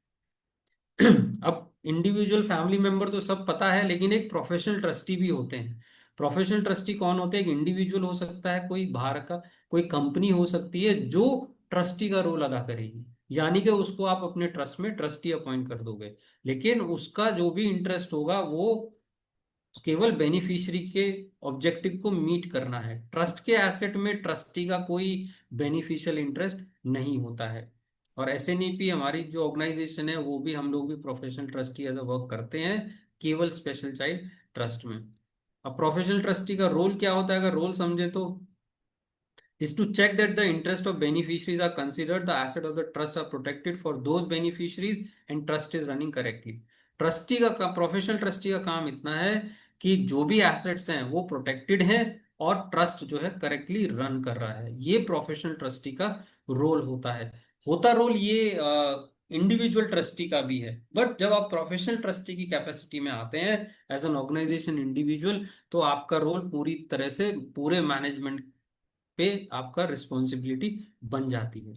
S2: अब इंडिविजुअल फैमिली मेंबर तो सब पता है, लेकिन एक प्रोफेशनल ट्रस्टी भी होते हैं। प्रोफेशनल ट्रस्टी कौन होते हैं? एक इंडिविजुअल हो सकता है, कोई बाहर का, कोई कंपनी हो सकती है जो ट्रस्टी का रोल अदा करेगी, यानी कि उसको आप अपने ट्रस्ट में ट्रस्टी अपॉइंट कर दोगे, लेकिन उसका जो भी इंटरेस्ट होगा वो केवल बेनिफिशियरी के ऑब्जेक्टिव को मीट करना है। ट्रस्ट के एसेट में ट्रस्टी का कोई बेनिफिशियल इंटरेस्ट नहीं होता है। और एसएनईपी हमारी जो ऑर्गेनाइजेशन है वो भी, हम लोग भी professional trustee as a work करते हैं केवल स्पेशल चाइल्ड ट्रस्ट में। अब प्रोफेशनल ट्रस्टी का रोल क्या होता है? अगर रोल समझे तो is to check that the interest of beneficiaries are considered, the asset of the trust are protected for those beneficiaries, and trust is running correctly. Trustee का प्रोफेशनल ट्रस्टी का काम इतना है कि जो भी एसेट्स हैं वो प्रोटेक्टेड हैं और ट्रस्ट जो है करेक्टली रन कर रहा है। ये प्रोफेशनल ट्रस्टी का रोल होता है। होता रोल ये इंडिविजुअल ट्रस्टी का भी है, बट जब आप प्रोफेशनल ट्रस्टी की कैपेसिटी में आते हैं एज एन ऑर्गेनाइजेशन इंडिविजुअल, तो आपका रोल पूरी तरह से पूरे मैनेजमेंट पे आपका रिस्पॉन्सिबिलिटी बन जाती है।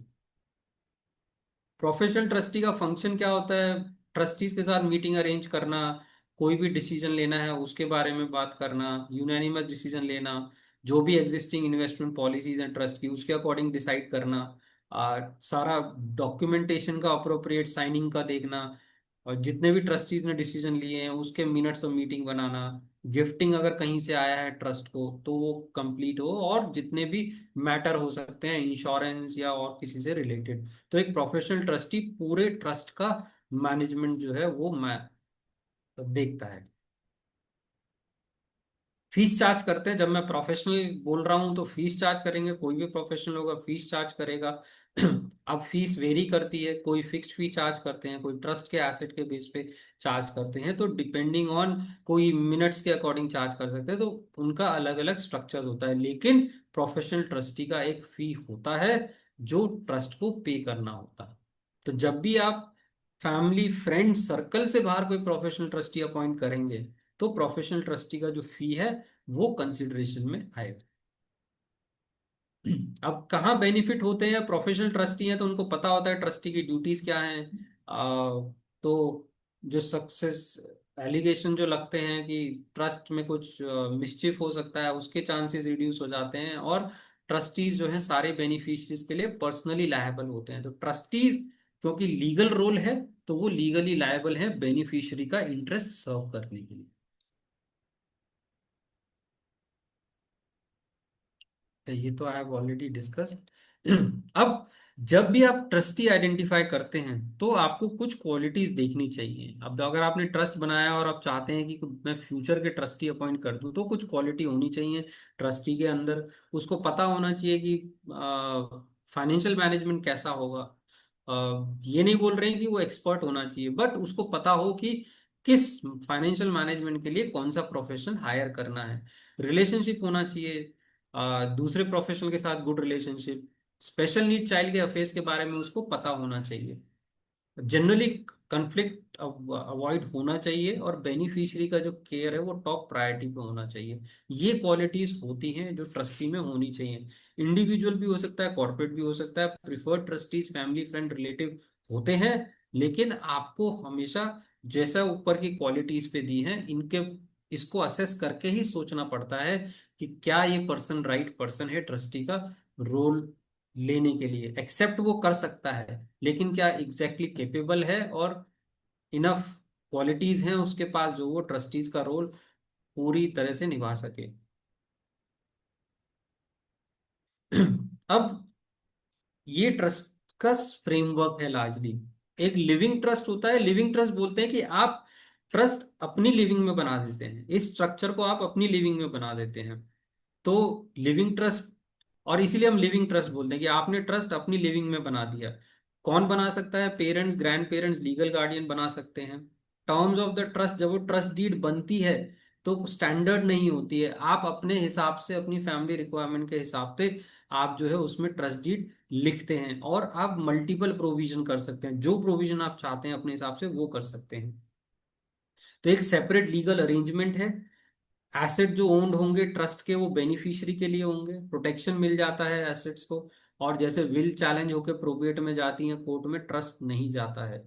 S2: प्रोफेशनल ट्रस्टी का फंक्शन क्या होता है? ट्रस्टीज के साथ मीटिंग अरेंज करना, कोई भी डिसीजन लेना है उसके बारे में बात करना, यूनानिमस डिसीजन लेना, जो भी एग्जिस्टिंग इन्वेस्टमेंट पॉलिसीज हैं ट्रस्ट की उसके अकॉर्डिंग डिसाइड करना, और सारा डॉक्यूमेंटेशन का अप्रोप्रिएट साइनिंग का देखना, और जितने भी ट्रस्टीज ने डिसीजन लिए हैं उसके minutes of meeting banana, gifting अगर कहीं से आया है ट्रस्ट को तो वो कंप्लीट हो, और जितने भी मैटर हो सकते हैं इंश्योरेंस या और किसी से रिलेटेड। तो एक प्रोफेशनल ट्रस्टी पूरे ट्रस्ट का मैनेजमेंट जो है वो मैं देखता है। फीस चार्ज करते हैं। जब मैं प्रोफेशनल बोल रहा हूं तो फीस चार्ज करेंगे, कोई भी प्रोफेशनल होगा फीस चार्ज करेगा। अब फीस वेरी करती है, कोई फिक्स्ड फी चार्ज करते हैं, कोई ट्रस्ट के एसेट के बेस पे चार्ज करते हैं, तो डिपेंडिंग ऑन, कोई मिनट्स के अकॉर्डिंग चार्ज कर सकते हैं, तो उनका अलग अलग स्ट्रक्चर होता है। लेकिन प्रोफेशनल ट्रस्टी का एक फी होता है जो ट्रस्ट को पे करना होता है। तो जब भी आप फैमिली फ्रेंड सर्कल से बाहर कोई प्रोफेशनल ट्रस्टी अपॉइंट करेंगे तो प्रोफेशनल ट्रस्टी का जो फी है वो कंसिडरेशन में आएगा। अब कहाँ बेनिफिट होते हैं? प्रोफेशनल ट्रस्टी हैं तो उनको पता होता है ट्रस्टी की ड्यूटीज क्या हैं। तो जो सक्सेस एलिगेशन जो लगते हैं कि ट्रस्ट में कुछ मिसचिफ हो सकता है उसके चांसेस रिड्यूस हो जाते हैं, और ट्रस्टीज जो हैं सारे बेनिफिशरीज के लिए पर्सनली लायबल होते हैं। तो ट्रस्टीज क्योंकि लीगल रोल है तो वो लीगली लायबल है बेनिफिशियरी का इंटरेस्ट सर्व करने के लिए। ये तो आई हैव ऑलरेडी डिस्कस्ड। अब जब भी आप ट्रस्टी आइडेंटिफाई करते हैं तो आपको कुछ क्वालिटीज देखनी चाहिए। अब अगर आपने ट्रस्ट बनाया और आप चाहते हैं कि मैं फ्यूचर के ट्रस्टी अपॉइंट कर दूं, तो कुछ क्वालिटी होनी चाहिए ट्रस्टी के अंदर। उसको पता होना चाहिए कि फाइनेंशियल मैनेजमेंट कैसा होगा। ये नहीं बोल रहे हैं कि वो एक्सपर्ट होना चाहिए, बट उसको पता हो कि किस फाइनेंशियल मैनेजमेंट के लिए कौन सा प्रोफेशनल हायर करना है। रिलेशनशिप होना चाहिए, दूसरे प्रोफेशनल के साथ good relationship, special need child के अफेयर्स के बारे में उसको पता होना चाहिए, जनरली कंफ्लिक्ट अवॉइड होना चाहिए, और बेनिफिशियरी का जो केयर है वो टॉप प्रायोरिटी पे होना चाहिए। ये क्वालिटीज होती हैं जो ट्रस्टी में होनी चाहिए। इंडिविजुअल भी हो सकता है, कॉर्पोरेट भी हो सकता है, preferred trustees family friend relative होते हैं, लेकिन आपको हमेशा जैसा ऊपर की क्वालिटीज पे दी हैं इनके, इसको असेस करके ही सोचना पड़ता है कि क्या ये पर्सन राइट पर्सन है ट्रस्टी का रोल लेने के लिए। एक्सेप्ट वो कर सकता है, लेकिन क्या एग्जैक्टली कैपेबल है और इनफ क्वालिटीज हैं उसके पास जो वो ट्रस्टीज का रोल पूरी तरह से निभा सके। अब ये ट्रस्ट का फ्रेमवर्क है लार्जली। एक लिविंग ट्रस्ट होता है। लिविंग ट्रस्ट बोलते हैं कि आप ट्रस्ट अपनी लिविंग में बना देते हैं, इस स्ट्रक्चर को आप अपनी लिविंग में बना देते हैं। तो लिविंग ट्रस्ट, और इसीलिए हम लिविंग ट्रस्ट बोलते हैं कि आपने ट्रस्ट अपनी लिविंग में बना दिया। कौन बना सकता है? Parents, grand parents, legal guardian बना सकते हैं। टर्म्स ऑफ द ट्रस्ट, जब वो ट्रस्ट डीड बनती है तो स्टैंडर्ड नहीं होती है, आप अपने हिसाब से, अपनी फैमिली रिक्वायरमेंट के हिसाब से आप जो है उसमें ट्रस्ट डीड लिखते हैं, और आप मल्टीपल प्रोविजन कर सकते हैं, जो प्रोविजन आप चाहते हैं अपने हिसाब से वो कर सकते हैं। तो एक सेपरेट लीगल अरेंजमेंट है। एसेट जो ओन्ड होंगे ट्रस्ट के वो बेनिफिशियरी के लिए होंगे, प्रोटेक्शन मिल जाता है एसेट्स को। और जैसे विल चैलेंज होकर प्रोबेट में जाती है कोर्ट में, ट्रस्ट नहीं जाता है।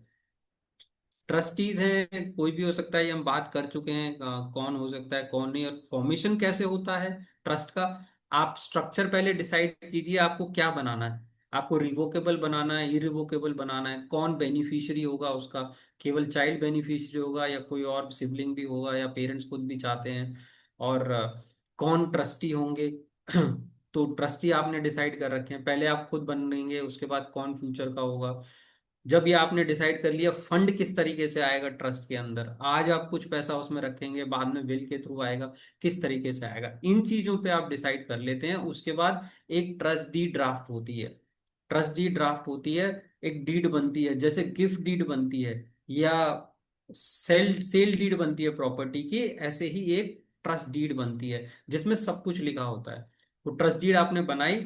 S2: ट्रस्टीज हैं, कोई भी हो सकता है, ये हम बात कर चुके हैं कौन हो सकता है कौन नहीं, और फॉर्मेशन कैसे होता है ट्रस्ट का। आप स्ट्रक्चर पहले डिसाइड कीजिए आपको क्या बनाना है। आपको रिवोकेबल बनाना है, इरिवोकेबल बनाना है, कौन बेनिफिशियरी होगा उसका, केवल चाइल्ड बेनिफिशियरी होगा या कोई और सिबलिंग भी होगा या पेरेंट्स खुद भी चाहते हैं, और कौन ट्रस्टी होंगे। तो ट्रस्टी आपने डिसाइड कर रखे हैं, पहले आप खुद बनेंगे, उसके बाद कौन फ्यूचर का होगा। जब ये आपने डिसाइड कर लिया, फंड किस तरीके से आएगा ट्रस्ट के अंदर, आज आप कुछ पैसा उसमें रखेंगे, बाद में विल के थ्रू आएगा, किस तरीके से आएगा, इन चीजों पे आप डिसाइड कर लेते हैं। उसके बाद एक ट्रस्ट डीड ड्राफ्ट होती है। ट्रस्ट डीड ड्राफ्ट होती है, एक डीड बनती है, जैसे गिफ्ट डीड बनती है या सेल सेल डीड बनती है प्रॉपर्टी की, ऐसे ही एक ट्रस्ट डीड बनती है जिसमें सब कुछ लिखा होता है। तो ट्रस्ट डीड आपने बनाई,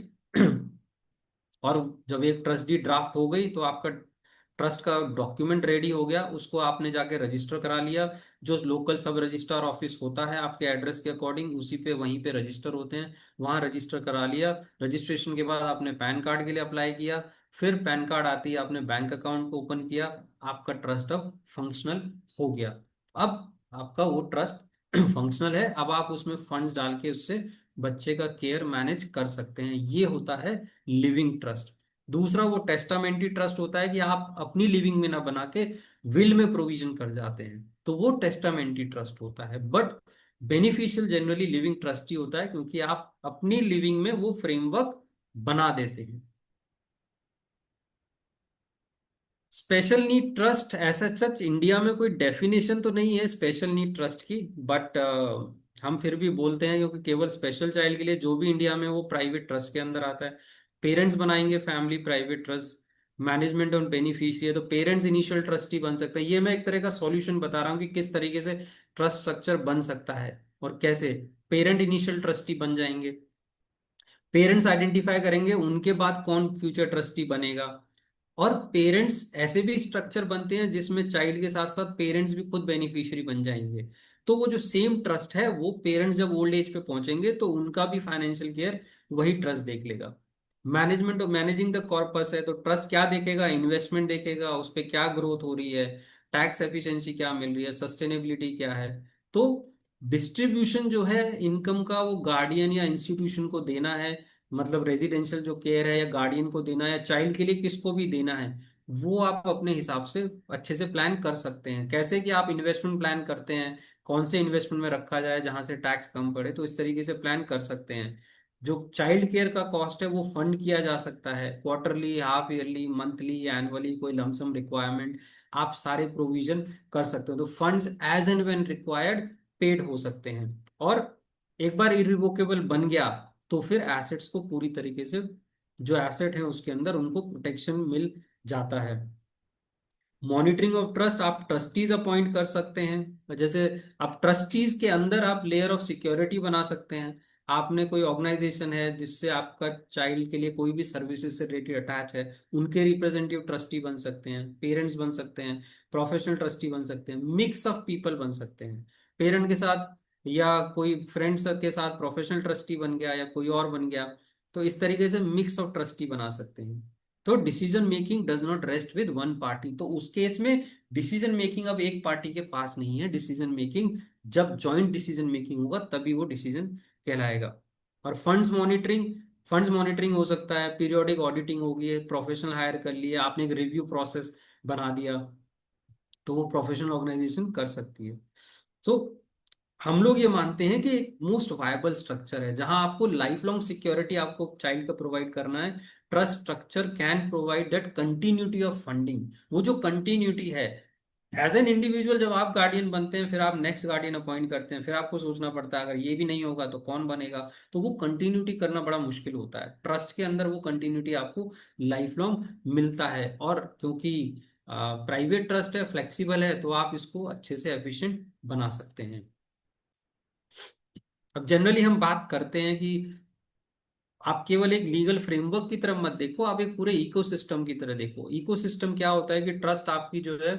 S2: और जब एक ट्रस्ट डीड ड्राफ्ट हो गई तो आपका ट्रस्ट का डॉक्यूमेंट रेडी हो गया, उसको आपने जाके रजिस्टर करा लिया। जो लोकल सब रजिस्ट्रार ऑफिस होता है आपके एड्रेस के अकॉर्डिंग, उसी पे वहीं पे रजिस्टर होते हैं, वहां रजिस्टर करा लिया। रजिस्ट्रेशन के बाद आपने पैन कार्ड के लिए अप्लाई किया, फिर पैन कार्ड आती है, आपने बैंक अकाउंट को ओपन किया, आपका ट्रस्ट अब फंक्शनल हो गया। अब आपका वो ट्रस्ट फंक्शनल है, अब आप उसमें फंड्स डाल के उससे बच्चे का केयर मैनेज कर सकते हैं। ये होता है लिविंग ट्रस्ट। दूसरा वो टेस्टामेंटी ट्रस्ट होता है कि आप अपनी लिविंग में ना बना के विल में प्रोविजन कर जाते हैं, तो वो टेस्टामेंटी ट्रस्ट होता है। But beneficial generally living trust ही होता है, क्योंकि आप अपनी लिविंग में वो फ्रेमवर्क बना देते हैं। स्पेशल नीड ट्रस्ट ऐसा सच इंडिया में कोई डेफिनेशन तो नहीं है स्पेशल नीड ट्रस्ट की, बट हम फिर भी बोलते हैं, क्योंकि केवल स्पेशल चाइल्ड के लिए जो भी इंडिया में वो प्राइवेट ट्रस्ट के अंदर आता है। पेरेंट्स बनाएंगे फैमिली प्राइवेट ट्रस्ट, मैनेजमेंट और बेनिफिशियरी, तो पेरेंट्स इनिशियल ट्रस्टी बन सकते हैं। ये मैं एक तरह का सॉल्यूशन बता रहा हूँ कि किस तरीके से ट्रस्ट स्ट्रक्चर बन सकता है, और कैसे पेरेंट इनिशियल ट्रस्टी बन जाएंगे, पेरेंट्स आइडेंटिफाई करेंगे, उनके बाद कौन फ्यूचर ट्रस्टी बनेगा। और पेरेंट्स ऐसे भी स्ट्रक्चर बनते हैं जिसमें चाइल्ड के साथ साथ पेरेंट्स भी खुद बेनिफिशियरी बन जाएंगे। तो वो जो सेम ट्रस्ट है, वो पेरेंट्स जब ओल्ड एज पे पहुंचेंगे तो उनका भी फाइनेंशियल केयर वही ट्रस्ट देख लेगा। मैनेजमेंट और मैनेजिंग द कॉर्पस है, तो ट्रस्ट क्या देखेगा? इन्वेस्टमेंट देखेगा, उस पर क्या ग्रोथ हो रही है, टैक्स एफिशिएंसी क्या मिल रही है, सस्टेनेबिलिटी क्या है। तो डिस्ट्रीब्यूशन जो है इनकम का, वो गार्डियन या इंस्टीट्यूशन को देना है, मतलब रेजिडेंशियल जो केयर है, या गार्डियन को देना है, या चाइल्ड के लिए किसको भी देना है, वो आप अपने हिसाब से अच्छे से प्लान कर सकते हैं। कैसे कि आप इन्वेस्टमेंट प्लान करते हैं, कौन से इन्वेस्टमेंट में रखा जाए जहां से टैक्स कम पड़े, तो इस तरीके से प्लान कर सकते हैं। जो चाइल्ड केयर का कॉस्ट है वो फंड किया जा सकता है, quarterly, half yearly, monthly, annually, कोई लमसम रिक्वायरमेंट, आप सारे प्रोविजन कर सकते हो। तो funds as and when required paid हो सकते हैं। और एक बार इरिवोकेबल बन गया तो फिर एसेट्स को पूरी तरीके से, जो एसेट है उसके अंदर उनको प्रोटेक्शन मिल जाता है। मॉनिटरिंग ऑफ ट्रस्ट, आप ट्रस्टीज अपॉइंट कर सकते हैं, जैसे आप ट्रस्टीज के अंदर आप लेयर ऑफ सिक्योरिटी बना सकते हैं। आपने कोई ऑर्गेनाइजेशन है जिससे आपका चाइल्ड के लिए कोई भी सर्विसेज से रिलेटेड अटैच है, उनके रिप्रेजेंटेटिव ट्रस्टी बन सकते हैं, पेरेंट्स बन सकते हैं, प्रोफेशनल ट्रस्टी बन सकते हैं, मिक्स ऑफ पीपल बन सकते हैं, पेरेंट के साथ या कोई फ्रेंड्स के साथ प्रोफेशनल ट्रस्टी बन गया या कोई और बन गया। तो इस तरीके से मिक्स ऑफ ट्रस्टी बना सकते हैं। तो decision making does not rest with one party, तो उस केस में डिसीजन मेकिंग अब एक पार्टी के पास नहीं है, डिसीजन मेकिंग जब जॉइंट डिसीजन मेकिंग होगा तभी वो डिसीजन कहलाएगा। और फंड्स मॉनिटरिंग हो सकता है, पीरियोडिक ऑडिटिंग होगी, प्रोफेशनल हायर कर लिया आपने, एक रिव्यू प्रोसेस बना दिया, तो वो प्रोफेशनल ऑर्गेनाइजेशन कर सकती है। तो हम लोग ये मानते हैं कि एक मोस्ट वायबल स्ट्रक्चर है जहां आपको लाइफ लॉन्ग सिक्योरिटी आपको चाइल्ड का प्रोवाइड करना है। Trust structure can provide that continuity of funding, वो जो कंटिन्यूटी है, एज एन इंडिविजुअल जब आप गार्डियन बनते हैं, फिर आप नेक्स्ट गार्डियन अपॉइंट करते हैं, फिर आपको सोचना पड़ता है अगर ये भी नहीं होगा तो कौन बनेगा। तो वो कंटिन्यूटी करना बड़ा मुश्किल होता है। ट्रस्ट के अंदर वो कंटिन्यूटी आपको लाइफ लॉन्ग मिलता है। और क्योंकि प्राइवेट ट्रस्ट है, फ्लेक्सिबल है, तो आप इसको अच्छे से एफिशिएंट बना सकते हैं। अब जनरली हम बात करते हैं कि आप केवल एक लीगल फ्रेमवर्क की तरफ मत देखो, आप एक पूरे इकोसिस्टम की तरह देखो। इकोसिस्टम क्या होता है कि ट्रस्ट आपकी जो है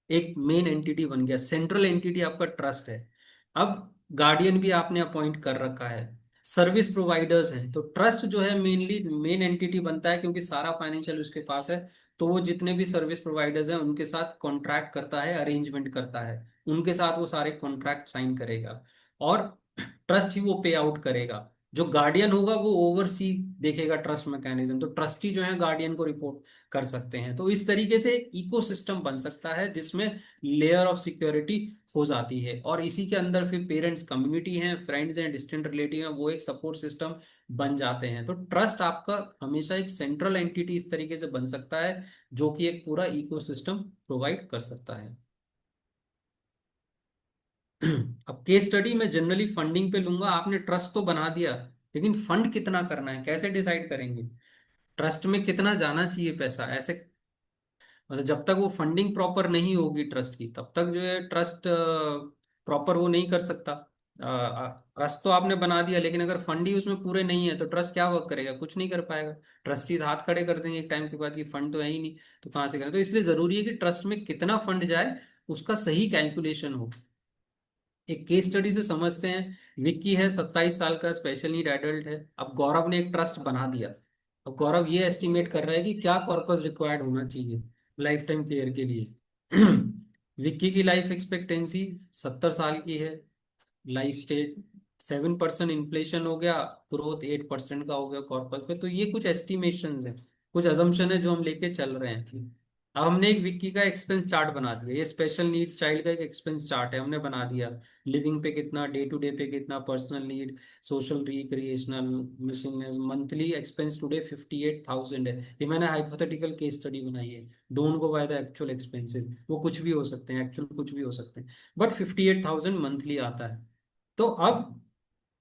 S2: एक मेन एंटिटी बन गया, सेंट्रल एंटिटी आपका ट्रस्ट है। अब गार्डियन भी आपने अपॉइंट कर रखा है, सर्विस प्रोवाइडर्स हैं, तो ट्रस्ट जो है मेनली मेन एंटिटी बनता है क्योंकि सारा फाइनेंशियल उसके पास है। तो वो जितने भी सर्विस प्रोवाइडर्स हैं उनके साथ कॉन्ट्रैक्ट करता है, अरेंजमेंट करता है, उनके साथ वो सारे कॉन्ट्रैक्ट साइन करेगा, और ट्रस्ट ही वो पे आउट करेगा। जो गार्डियन होगा वो ओवरसी देखेगा ट्रस्ट मैकेनिज्म, तो ट्रस्टी जो है गार्डियन को रिपोर्ट कर सकते हैं। तो इस तरीके से एक इकोसिस्टम बन सकता है जिसमें लेयर ऑफ सिक्योरिटी हो जाती है, और इसी के अंदर फिर पेरेंट्स कम्युनिटी हैं, फ्रेंड्स हैं, डिस्टेंट रिलेटिव हैं, वो एक सपोर्ट सिस्टम बन जाते हैं। तो ट्रस्ट आपका हमेशा एक सेंट्रल एंटिटी इस तरीके से बन सकता है जो कि एक पूरा इकोसिस्टम प्रोवाइड कर सकता है। अब केस स्टडी में जनरली फंडिंग पे लूंगा। आपने ट्रस्ट तो बना दिया, लेकिन फंड कितना करना है कैसे डिसाइड करेंगे? ट्रस्ट में कितना जाना चाहिए पैसा, ऐसे मतलब जब तक वो फंडिंग प्रॉपर नहीं होगी ट्रस्ट की, तब तक जो है ट्रस्ट प्रॉपर वो नहीं कर सकता। ट्रस्ट तो आपने बना दिया, लेकिन अगर फंड ही उसमें पूरे नहीं है तो ट्रस्ट क्या वर्क करेगा? कुछ नहीं कर पाएगा। ट्रस्टीज हाथ खड़े कर देंगे एक टाइम के बाद कि फंड तो है ही नहीं, तो कहाँ से करें? तो इसलिए जरूरी है कि ट्रस्ट में कितना फंड जाए उसका सही कैलकुलेशन हो। एक केस स्टडी से समझते हैं। विक्की है, 27 साल का, स्पेशल नीड एडल्ट है। अब गौरव ने एक ट्रस्ट बना दिया। अब गौरव ये एस्टिमेट कर रहा है कि क्या कॉर्पस रिक्वायर्ड होना चाहिए लाइफ टाइम केयर के लिए। विक्की की लाइफ एक्सपेक्टेंसी 70 साल की है। लाइफ स्टेज 7% इन्फ्लेशन हो गया, ग्रोथ 8% का हो गया कॉर्पस पे। तो ये कुछ एस्टिमेशन है, कुछ अजम्पशन है जो हम लेके चल रहे हैं। अब हमने एक विक्की का एक्सपेंस चार्ट बना दिया। ये स्पेशल नीड चाइल्ड का एक एक्सपेंस चार्ट है, हमने बना दिया। लिविंग पे कितना, डे टू डे पे कितना, personal need, social recreational, miscellaneous, monthly expense today 58,000 है। ये मैंने हाइपोथेटिकल केस स्टडी बनाई है। Don't go by the actual expenses, वो कुछ भी हो सकते हैं, एक्चुअल कुछ भी हो सकते हैं, बट 58,000 मंथली आता है। तो अब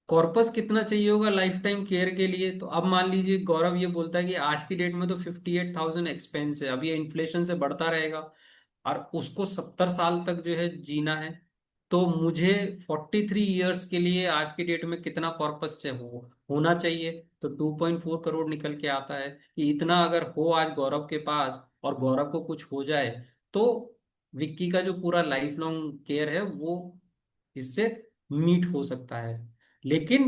S2: कॉर्पस कितना चाहिए होगा लाइफ टाइम केयर के लिए? तो अब मान लीजिए गौरव ये बोलता है कि आज की डेट में तो 58,000 एक्सपेंस है, अब ये इन्फ्लेशन से बढ़ता रहेगा, और उसको 70 साल तक जो है जीना है। तो मुझे 43 ईयर्स के लिए आज की डेट में कितना कॉर्पस होना चाहिए? तो 2.4 करोड़ निकल के आता है कि इतना अगर हो आज गौरव के पास, और गौरव को कुछ हो जाए, तो विक्की का जो पूरा लाइफ लॉन्ग केयर है वो इससे मीट हो सकता है। लेकिन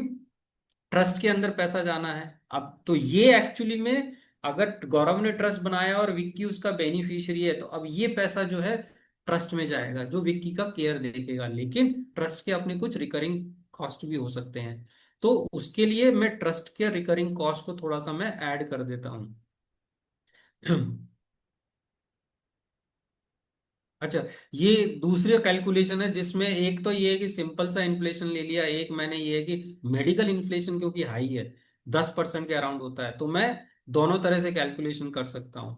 S2: ट्रस्ट के अंदर पैसा जाना है। अब तो ये एक्चुअली में, अगर गौरव ने ट्रस्ट बनाया और विक्की उसका बेनिफिशियरी है, तो अब ये पैसा जो है ट्रस्ट में जाएगा जो विक्की का केयर देखेगा। लेकिन ट्रस्ट के अपने कुछ रिकरिंग कॉस्ट भी हो सकते हैं, तो उसके लिए मैं ट्रस्ट के रिकरिंग कॉस्ट को थोड़ा सा मैं ऐड कर देता हूँ। अच्छा, ये दूसरे कैलकुलेशन है जिसमें एक तो ये है कि सिंपल सा इन्फ्लेशन ले लिया, एक मैंने ये है कि मेडिकल इन्फ्लेशन क्योंकि हाई है, 10% के अराउंड होता है, तो मैं दोनों तरह से कैलकुलेशन कर सकता हूँ।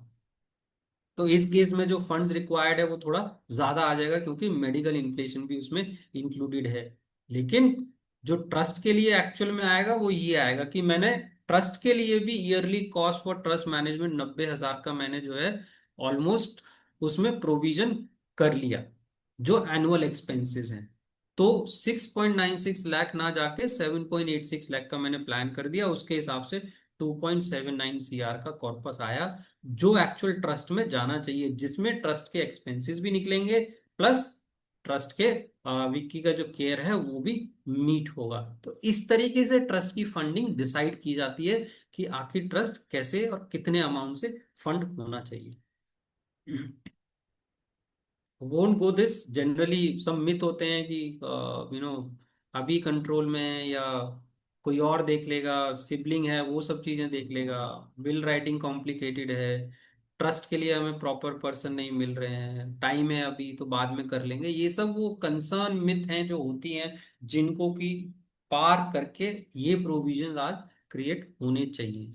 S2: तो इस केस में जो फंड्स रिक्वायर्ड है वो थोड़ा ज्यादा आ जाएगा क्योंकि मेडिकल इन्फ्लेशन भी उसमें इंक्लूडेड है। लेकिन जो ट्रस्ट के लिए एक्चुअल में आएगा वो ये आएगा कि मैंने ट्रस्ट के लिए भी yearly cost for trust management 90,000 का मैंने जो है ऑलमोस्ट उसमें प्रोविजन कर लिया, जो एनुअल एक्सपेंसेस हैं। तो 6.96 लाख ना जाके 7.86 लाख का मैंने प्लान कर दिया। उसके हिसाब से 2.79 CR का कॉर्पस आया, जो एक्चुअल ट्रस्ट में जाना चाहिए, जिसमें ट्रस्ट के एक्सपेंसेस भी निकलेंगे, प्लस ट्रस्ट के विक्की का जो केयर है वो भी मीट होगा। तो इस तरीके से ट्रस्ट की फंडिंग डिसाइड की जाती है कि आखिर ट्रस्ट कैसे और कितने अमाउंट से फंड होना चाहिए। वोंट गो दिस, जनरली सब मिथ होते हैं कि यू नो अभी कंट्रोल में है, या कोई और देख लेगा, सिबलिंग है वो सब चीजें देख लेगा, विल राइटिंग कॉम्प्लिकेटेड है, ट्रस्ट के लिए हमें प्रॉपर पर्सन नहीं मिल रहे हैं, टाइम है अभी तो बाद में कर लेंगे। ये सब वो कंसर्न मिथ हैं जो होती हैं, जिनको कि पार करके ये प्रोविजन आज क्रिएट होने चाहिए।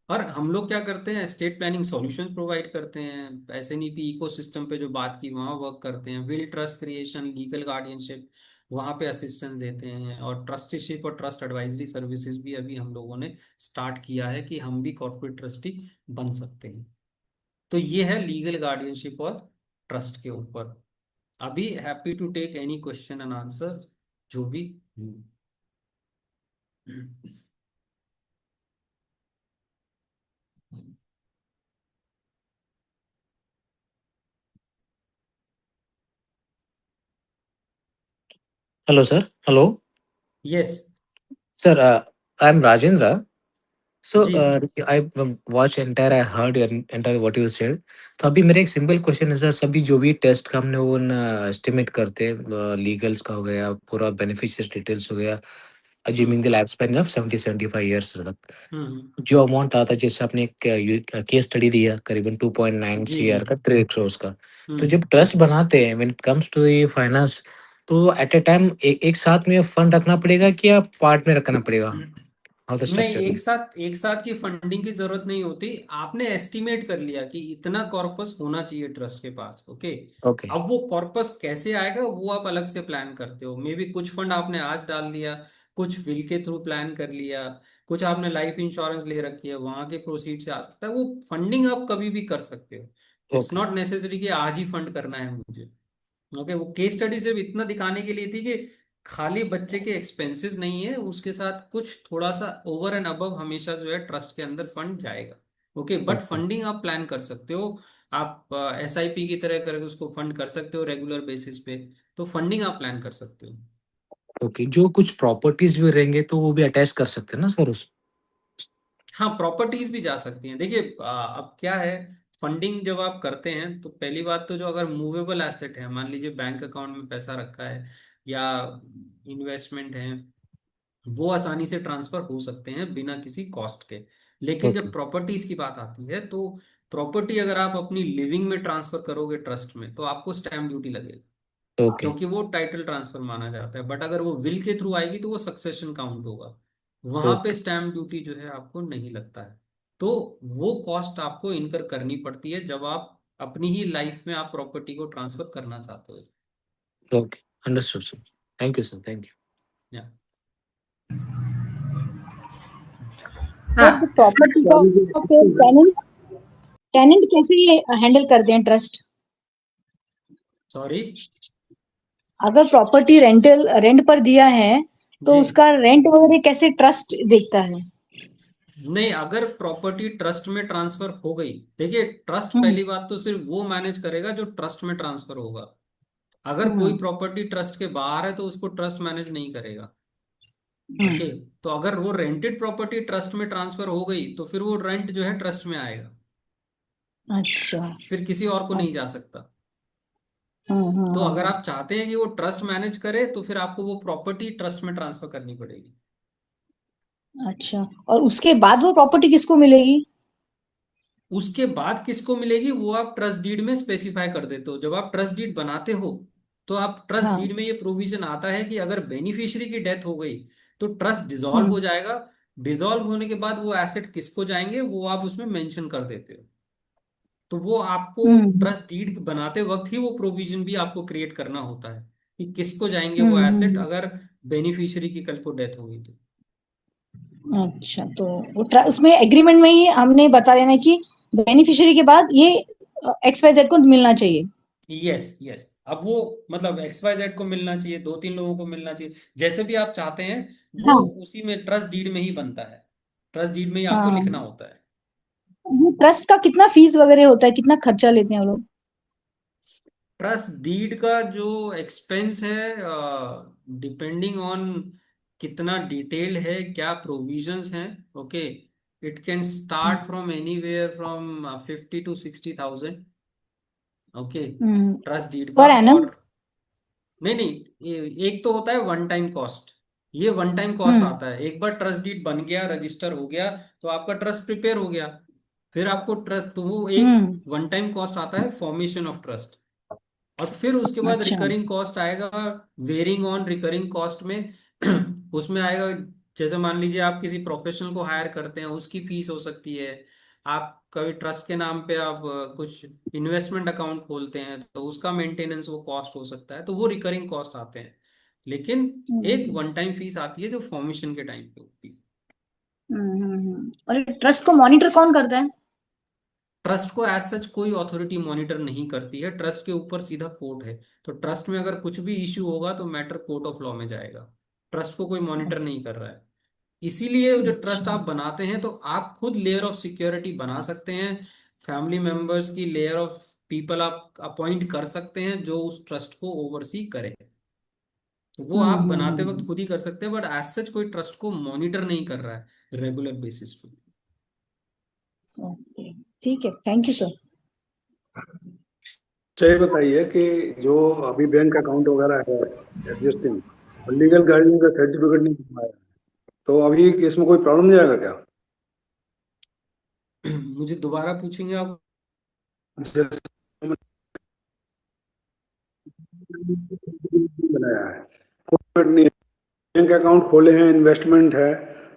S2: और हम लोग क्या करते हैं, स्टेट प्लानिंग सॉल्यूशंस प्रोवाइड करते हैं, एसएनईपी इकोसिस्टम पे जो बात की वहाँ वर्क करते हैं, will trust creation, legal guardianship वहाँ पे असिस्टेंस देते हैं, और ट्रस्टीशिप और ट्रस्ट एडवाइजरी सर्विसेज भी अभी हम लोगों ने स्टार्ट किया है कि हम भी कॉर्पोरेट ट्रस्टी बन सकते हैं। तो ये है लीगल गार्डियनशिप और ट्रस्ट के ऊपर। अभी happy to take any question and answer जो भी।
S3: Hello, sir. Hello,
S2: yes.
S3: sir. I'm Rajendra. So,
S2: जी।
S3: I watched entire. I heard your entire what you said. तो अभी मेरा एक सिंपल क्वेश्चन है सर, सभी जो भी टेस्ट का हमने वो एस्टिमेट करते हैं, लीगल्स का हो गया, पूरा बेनिफिशियरी डिटेल्स हो गया, assuming the
S2: hmm.
S3: Life span of 70-75 years तक
S2: हम्म।
S3: जो अमाउंट आता है, जैसे आपने एक केस स्टडी दिया करीबन 2.9
S2: जी जी।
S3: सीआर का, ट्रेड क्रोर्स का। तो
S2: हम्म।
S3: जब ट्रस्ट बनाते हैं, व्हेन इट कम्स टू ये फाइनेंस, तो एट ए टाइम एक साथ में फंड रखना पड़ेगा कि या पार्ट में रखना पड़ेगा? हाउ द
S2: नहीं,
S3: स्ट्रक्चर?
S2: एक साथ की फंडिंग की जरूरत नहीं होती। आपने एस्टिमेट कर लिया कि इतना कॉर्पस होना चाहिए ट्रस्ट के पास, ओके।
S3: ओके।
S2: अब वो कॉर्पस कैसे आएगा वो आप अलग से प्लान करते हो। मे बी कुछ फंड आपने आज डाल दिया, कुछ विल के थ्रू प्लान कर लिया, कुछ आपने लाइफ इंश्योरेंस ले रखी है, वहां के प्रोसीड से आ सकता है। वो फंडिंग आप कभी भी कर सकते हो। It's
S3: okay.
S2: नॉट नेसेसरी कि आज ही फंड करना है मुझे। ओके, वो केस स्टडी सिर्फ इतना दिखाने के लिए थी कि खाली बच्चे के एक्सपेंसेस नहीं है, उसके साथ कुछ थोड़ा सा ओवर एंड अबव हमेशा जो है ट्रस्ट के अंदर फंड जाएगा। Okay, but
S3: okay.
S2: फंडिंग आप प्लान कर सकते हो। आप एसआईपी की तरह करके उसको फंड कर सकते हो रेगुलर बेसिस पे। तो फंडिंग आप प्लान कर सकते हो।
S3: ओके, जो कुछ प्रॉपर्टीज भी रहेंगे तो वो भी अटैच कर सकते हैं ना सर उस?
S2: हाँ, प्रॉपर्टीज भी जा सकती हैं। देखिए अब क्या है, फंडिंग जब आप करते हैं तो पहली बात तो जो अगर मूवेबल एसेट है, मान लीजिए बैंक अकाउंट में पैसा रखा है या इन्वेस्टमेंट है, वो आसानी से ट्रांसफर हो सकते हैं बिना किसी कॉस्ट के। लेकिन
S3: ओके।
S2: जब प्रॉपर्टीज की बात आती है तो प्रॉपर्टी अगर आप अपनी लिविंग में ट्रांसफर करोगे ट्रस्ट में तो आपको स्टैम्प ड्यूटी लगेगी,
S3: ओके।
S2: क्योंकि वो टाइटल ट्रांसफर माना जाता है। बट अगर वो विल के थ्रू आएगी तो वो सक्सेशन काउंट होगा, वहां पे
S3: ओके।
S2: स्टैम्प ड्यूटी जो है आपको नहीं लगता है। तो वो कॉस्ट आपको इनकर करनी पड़ती है जब आप अपनी ही लाइफ में आप प्रॉपर्टी को ट्रांसफर करना चाहते हो।
S3: Okay, understood sir. Thank you sir, thank you.
S2: या
S4: सर तो प्रॉपर्टी का फिर टेनेंट टेनेंट कैसे हैंडल करते हैं ट्रस्ट?
S2: सॉरी।
S4: अगर प्रॉपर्टी रेंट पर दिया है तो
S2: जी।
S4: उसका रेंट वगैरह कैसे ट्रस्ट देखता है?
S2: नहीं, अगर प्रॉपर्टी ट्रस्ट में ट्रांसफर हो गई, देखिए ट्रस्ट
S4: हम्म।
S2: पहली बात तो सिर्फ वो मैनेज करेगा जो ट्रस्ट में ट्रांसफर होगा। अगर कोई
S4: हम्म।
S2: प्रॉपर्टी ट्रस्ट के बाहर है तो उसको ट्रस्ट मैनेज नहीं करेगा। ओके,
S4: हम्म।
S2: तो अगर वो रेंटेड प्रॉपर्टी ट्रस्ट में ट्रांसफर हो गई तो फिर वो रेंट जो है ट्रस्ट में आएगा,
S4: अच्छा।
S2: फिर किसी और को नहीं जा सकता। तो अगर
S4: हाँ।
S2: आप चाहते हैं कि वो ट्रस्ट मैनेज करे तो फिर आपको वो प्रॉपर्टी ट्रस्ट में ट्रांसफर करनी पड़ेगी।
S4: अच्छा, और उसके बाद वो प्रॉपर्टी किसको मिलेगी?
S2: उसके बाद किसको मिलेगी वो आप ट्रस्ट डीड में स्पेसिफाई कर देते हो। जब आप ट्रस्ट डीड बनाते हो तो आप ट्रस्ट
S4: हाँ।
S2: डीड में ये प्रोविजन आता है कि अगर बेनिफिशियरी की डेथ हो गई तो ट्रस्ट डिसॉल्व
S4: हम्म।
S2: हो जाएगा। डिसॉल्व होने के बाद वो एसेट किसको जाएंगे वो आप उसमें मेंशन कर देते हो। तो वो आपको
S4: हम्म।
S2: ट्रस्ट डीड बनाते वक्त ही वो प्रोविजन भी आपको क्रिएट करना होता है कि किसको जाएंगे वो
S4: हम्म।
S2: एसेट अगर बेनिफिशियरी की कल को डेथ हो गई तो।
S4: अच्छा, तो वो उसमें एग्रीमेंट में ही हमने बता देना है कि बेनिफिशियरी के बाद ये एक्स वाई जेड को मिलना चाहिए।
S2: Yes yes. अब वो मतलब एक्स वाई जेड को मिलना चाहिए, दो तीन लोगों को मिलना चाहिए, जैसे भी आप चाहते हैं वो
S4: हाँ।
S2: उसी में ट्रस्ट डीड में ही बनता है। ट्रस्ट डीड में ही आपको
S4: हाँ,
S2: लिखना होता है।
S4: ये ट्रस्ट का कितना फीस वगैरह होता है, कितना खर्चा लेते हैं वो लोग?
S2: ट्रस्ट डीड का जो एक्सपेंस है, डिपेंडिंग ऑन कितना डिटेल है, क्या प्रोविजंस हैं, okay, it can start from anywhere from 50 to 60,000। Okay, trust deed का।
S4: पर एनम?
S2: और नहीं नहीं, एक तो होता है वन टाइम कॉस्ट। ये वन टाइम कॉस्ट
S4: हम्म।
S2: आता है, एक बार ट्रस्ट डीड बन गया, रजिस्टर हो गया, तो आपका ट्रस्ट प्रिपेयर हो गया। फिर आपको ट्रस्ट, तो वो एक
S4: हम्म।
S2: वन टाइम कॉस्ट आता है फॉर्मेशन ऑफ ट्रस्ट। और फिर उसके बाद
S4: अच्छा।
S2: रिकरिंग कॉस्ट आएगा, वेरिंग ऑन रिकरिंग कॉस्ट में उसमें आएगा जैसे मान लीजिए आप किसी प्रोफेशनल को हायर करते हैं, उसकी फीस हो सकती है। आप कभी ट्रस्ट के नाम पे आप कुछ इन्वेस्टमेंट अकाउंट खोलते हैं तो उसका मेंटेनेंस वो कॉस्ट हो सकता है, तो वो रिकरिंग कॉस्ट आते हैं। लेकिन एक वन टाइम फीस आती है जो फॉर्मेशन के टाइम पे होती है।
S4: और ट्रस्ट को मॉनिटर कौन करता है?
S2: ट्रस्ट को एज सच कोई अथॉरिटी मॉनिटर नहीं करती है, ट्रस्ट के ऊपर सीधा कोर्ट है। तो ट्रस्ट में अगर कुछ भी इश्यू होगा तो मैटर कोर्ट ऑफ लॉ में जाएगा। ट्रस्ट को कोई मॉनिटर नहीं कर रहा है। इसीलिए जो ट्रस्ट
S4: अच्छा।
S2: आप बनाते हैं तो आप खुद लेयर ऑफ सिक्योरिटी बना सकते हैं। फैमिली मेंबर्स की लेयर ऑफ पीपल आप अपॉइंट कर सकते हैं जो उस ट्रस्ट को ओवरसी करे। तो वो आप बनाते वक्त खुद ही कर सकते हैं, बट एज सच कोई ट्रस्ट को मॉनिटर नहीं कर रहा है रेगुलर बेसिस पे।
S4: ओके, ठीक है, थैंक यू सर।
S5: अच्छा ये बताइए कि जो अभी बैंक अकाउंट वगैरह है एग्जिस्टिंग, लीगल गार्डियन का सर्टिफिकेट नहीं बनवाया, तो अभी इसमें कोई प्रॉब्लम नहीं आएगा क्या?
S2: मुझे दोबारा पूछेंगे आप?
S5: जैसे बनाया है, कोई नहीं, बैंक अकाउंट खोले हैं, इन्वेस्टमेंट है,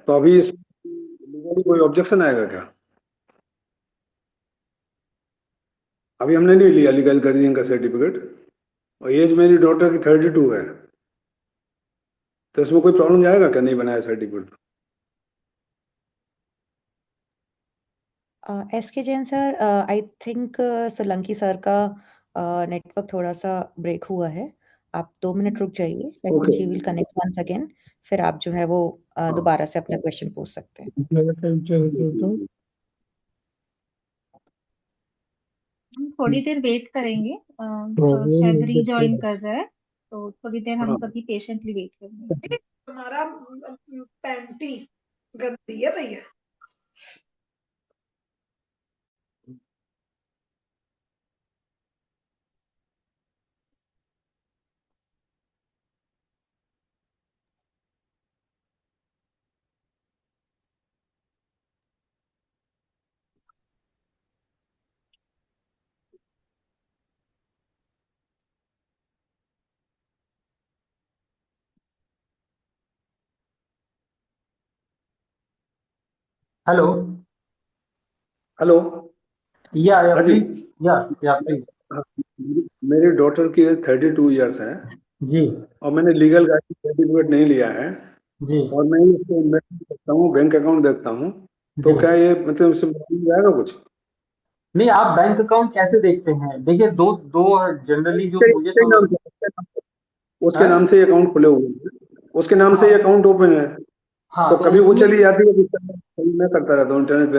S5: तो अभी इस लीगली कोई ऑब्जेक्शन आएगा क्या? अभी हमने नहीं लिया लीगल गार्डियन का सर्टिफिकेट, और एज मेरी डॉटर की 32 है, तो इसमें कोई प्रॉब्लम आएगा क्या नहीं बनाया सर्टिफिकेट?
S6: एस के Jain sir, I think Solanki sir का नेटवर्क थोड़ा सा ब्रेक हुआ है। आप 2 मिनट रुक जाइए, I think
S5: okay.
S6: He will connect once again. फिर आप जो है वो
S5: हाँ।
S6: दोबारा से अपना क्वेश्चन पूछ सकते हैं।
S1: हम थोड़ी देर वेट करेंगे, शायद रीजॉइन कर रहा है, तो थोड़ी देर हम
S5: हाँ।
S1: सभी पेशेंटली वेट करेंगे।
S7: हमारा पैंटी गंदी है भैया।
S8: हेलो।
S5: हेलो।
S8: या
S5: हाँ जी।
S8: प्लीज, या प्लीज।
S5: हाँ, मेरी डॉटर की एज 32 ईयर्स है,
S8: जी
S5: और मैंने लीगल गाइड सर्टिफिकेट नहीं लिया है,
S8: जी
S5: और मैं इसको इन्वेस्टमेंट करता हूँ, बैंक अकाउंट देखता हूँ, तो
S8: जी।
S5: क्या ये मतलब इससे मिल जाएगा कुछ?
S8: नहीं, आप बैंक अकाउंट कैसे देखते हैं? देखिए, दो दो जनरली जो
S5: उसके
S8: मुझे
S5: उसके
S8: समझ।
S5: नाम से उसके
S8: हाँ
S5: नाम से ही अकाउंट खुले हुए हैं, उसके नाम से ही
S8: हाँ
S5: अकाउंट ओपन है,
S8: हाँ,
S5: तो
S8: तो
S5: कभी वो
S8: उसमें
S5: चली जाती है, कभी मैं करता रहता हूँ इंटरनेट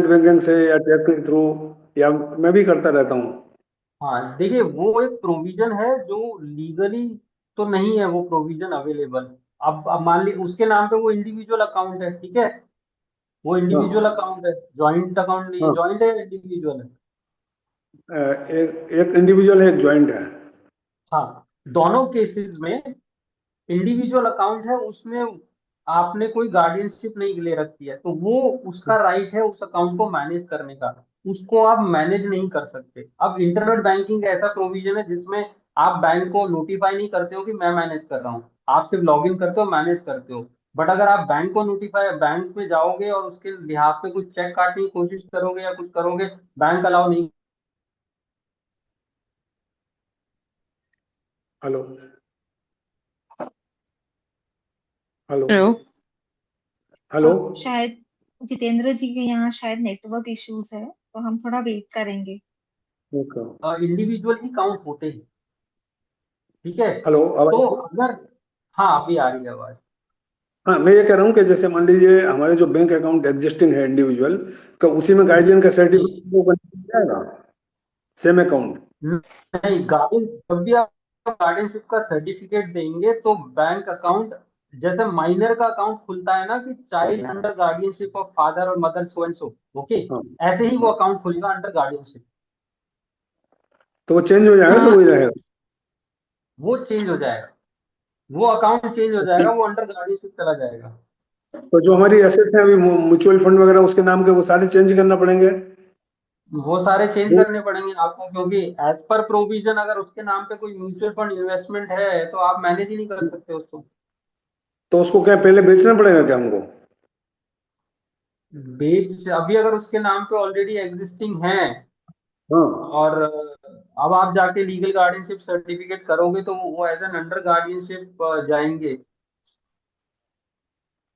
S5: बैंकिंग से या चेक के थ्रू, या मैं भी करता रहता हूँ।
S8: हाँ, देखिए, वो एक प्रोविजन है जो लीगली तो नहीं है वो प्रोविजन अवेलेबल। अब मान ली उसके नाम पे वो इंडिविजुअल अकाउंट है, ठीक है। वो इंडिविजुअल
S5: हाँ।
S8: अकाउंट है, जॉइंट अकाउंट नहीं है।
S5: हाँ।
S8: जॉइंट है, इंडिविजुअल है।
S5: एक इंडिविजुअल है, एक ज्वाइंट है।
S8: हाँ, दोनों केसेस में इंडिविजुअल अकाउंट है, उसमें आपने कोई गार्डियनशिप नहीं ले रखी है, तो वो उसका राइट है उस अकाउंट को मैनेज करने का। उसको आप मैनेज नहीं कर सकते। अब इंटरनेट बैंकिंग का ऐसा प्रोविजन है जिसमें आप बैंक को नोटिफाई नहीं करते हो कि मैं मैनेज कर रहा हूँ, आप सिर्फ लॉग इन करते हो, मैनेज करते हो। बट अगर आप बैंक को नोटिफाई, बैंक में जाओगे और उसके बिहाफ पे कुछ चेक काटने की कोशिश करोगे या कुछ करोगे, बैंक अलाउ नहीं।
S5: हेलो। हेलो।
S9: हेलो।
S5: हेलो।
S1: शायद जितेंद्र जी के यहाँ शायद नेटवर्क इश्यूज है, तो हम थोड़ा वेट करेंगे।
S5: ओके।
S8: इंडिविजुअल ही काउंट होते हैं, ठीक है।
S5: हेलो,
S8: तो
S5: आवाज?
S8: अगर, हाँ, अभी आ रही है आवाज।
S5: हाँ, मैं ये कह रहा हूँ कि जैसे मान लीजिए हमारे जो बैंक अकाउंट एग्जिस्टिंग है इंडिविजुअल, तो उसी में गार्जियन का
S8: जी,
S5: सर्टिफिकेट वो बन जाएगा, सेम अकाउंट?
S8: नहीं, गार्डियन, जब भी आप गार्डियनशिप का सर्टिफिकेट देंगे तो बैंक अकाउंट, जैसे माइनर का अकाउंट खुलता है ना कि child under guardianship of father और mother so and so, okay,
S5: हाँ।
S8: ऐसे ही वो अकाउंट खुलेगा अंडर गार्डियनशिप।
S5: तो वो चेंज हो जाएगा कि
S9: हाँ,
S5: वही रहेगा?
S8: वो चेंज हो जाएगा, वो अकाउंट चेंज हो जाएगा, वो अंडर गार्डियनशिप चला जाएगा।
S5: तो जो हमारी एसेट्स हैं अभी, म्यूचुअल फंड वगैरह उसके नाम के, वो सारे चेंज करना पड़ेंगे?
S8: वो सारे चेंज
S5: वो
S8: करने पड़ेंगे आपको, क्योंकि एज पर प्रोविजन अगर उसके नाम पे कोई म्यूचुअल फंड इन्वेस्टमेंट है तो आप मैनेज ही नहीं कर सकते उसको।
S5: तो उसको क्या पहले बेचना पड़ेगा क्या हमको?
S8: बेच अभी अगर उसके नाम पे ऑलरेडी एग्जिस्टिंग है
S5: हाँ,
S8: और अब आप जाके लीगल गार्डियनशिप सर्टिफिकेट करोगे तो वो एज एन अंडर गार्डियनशिप जाएंगे।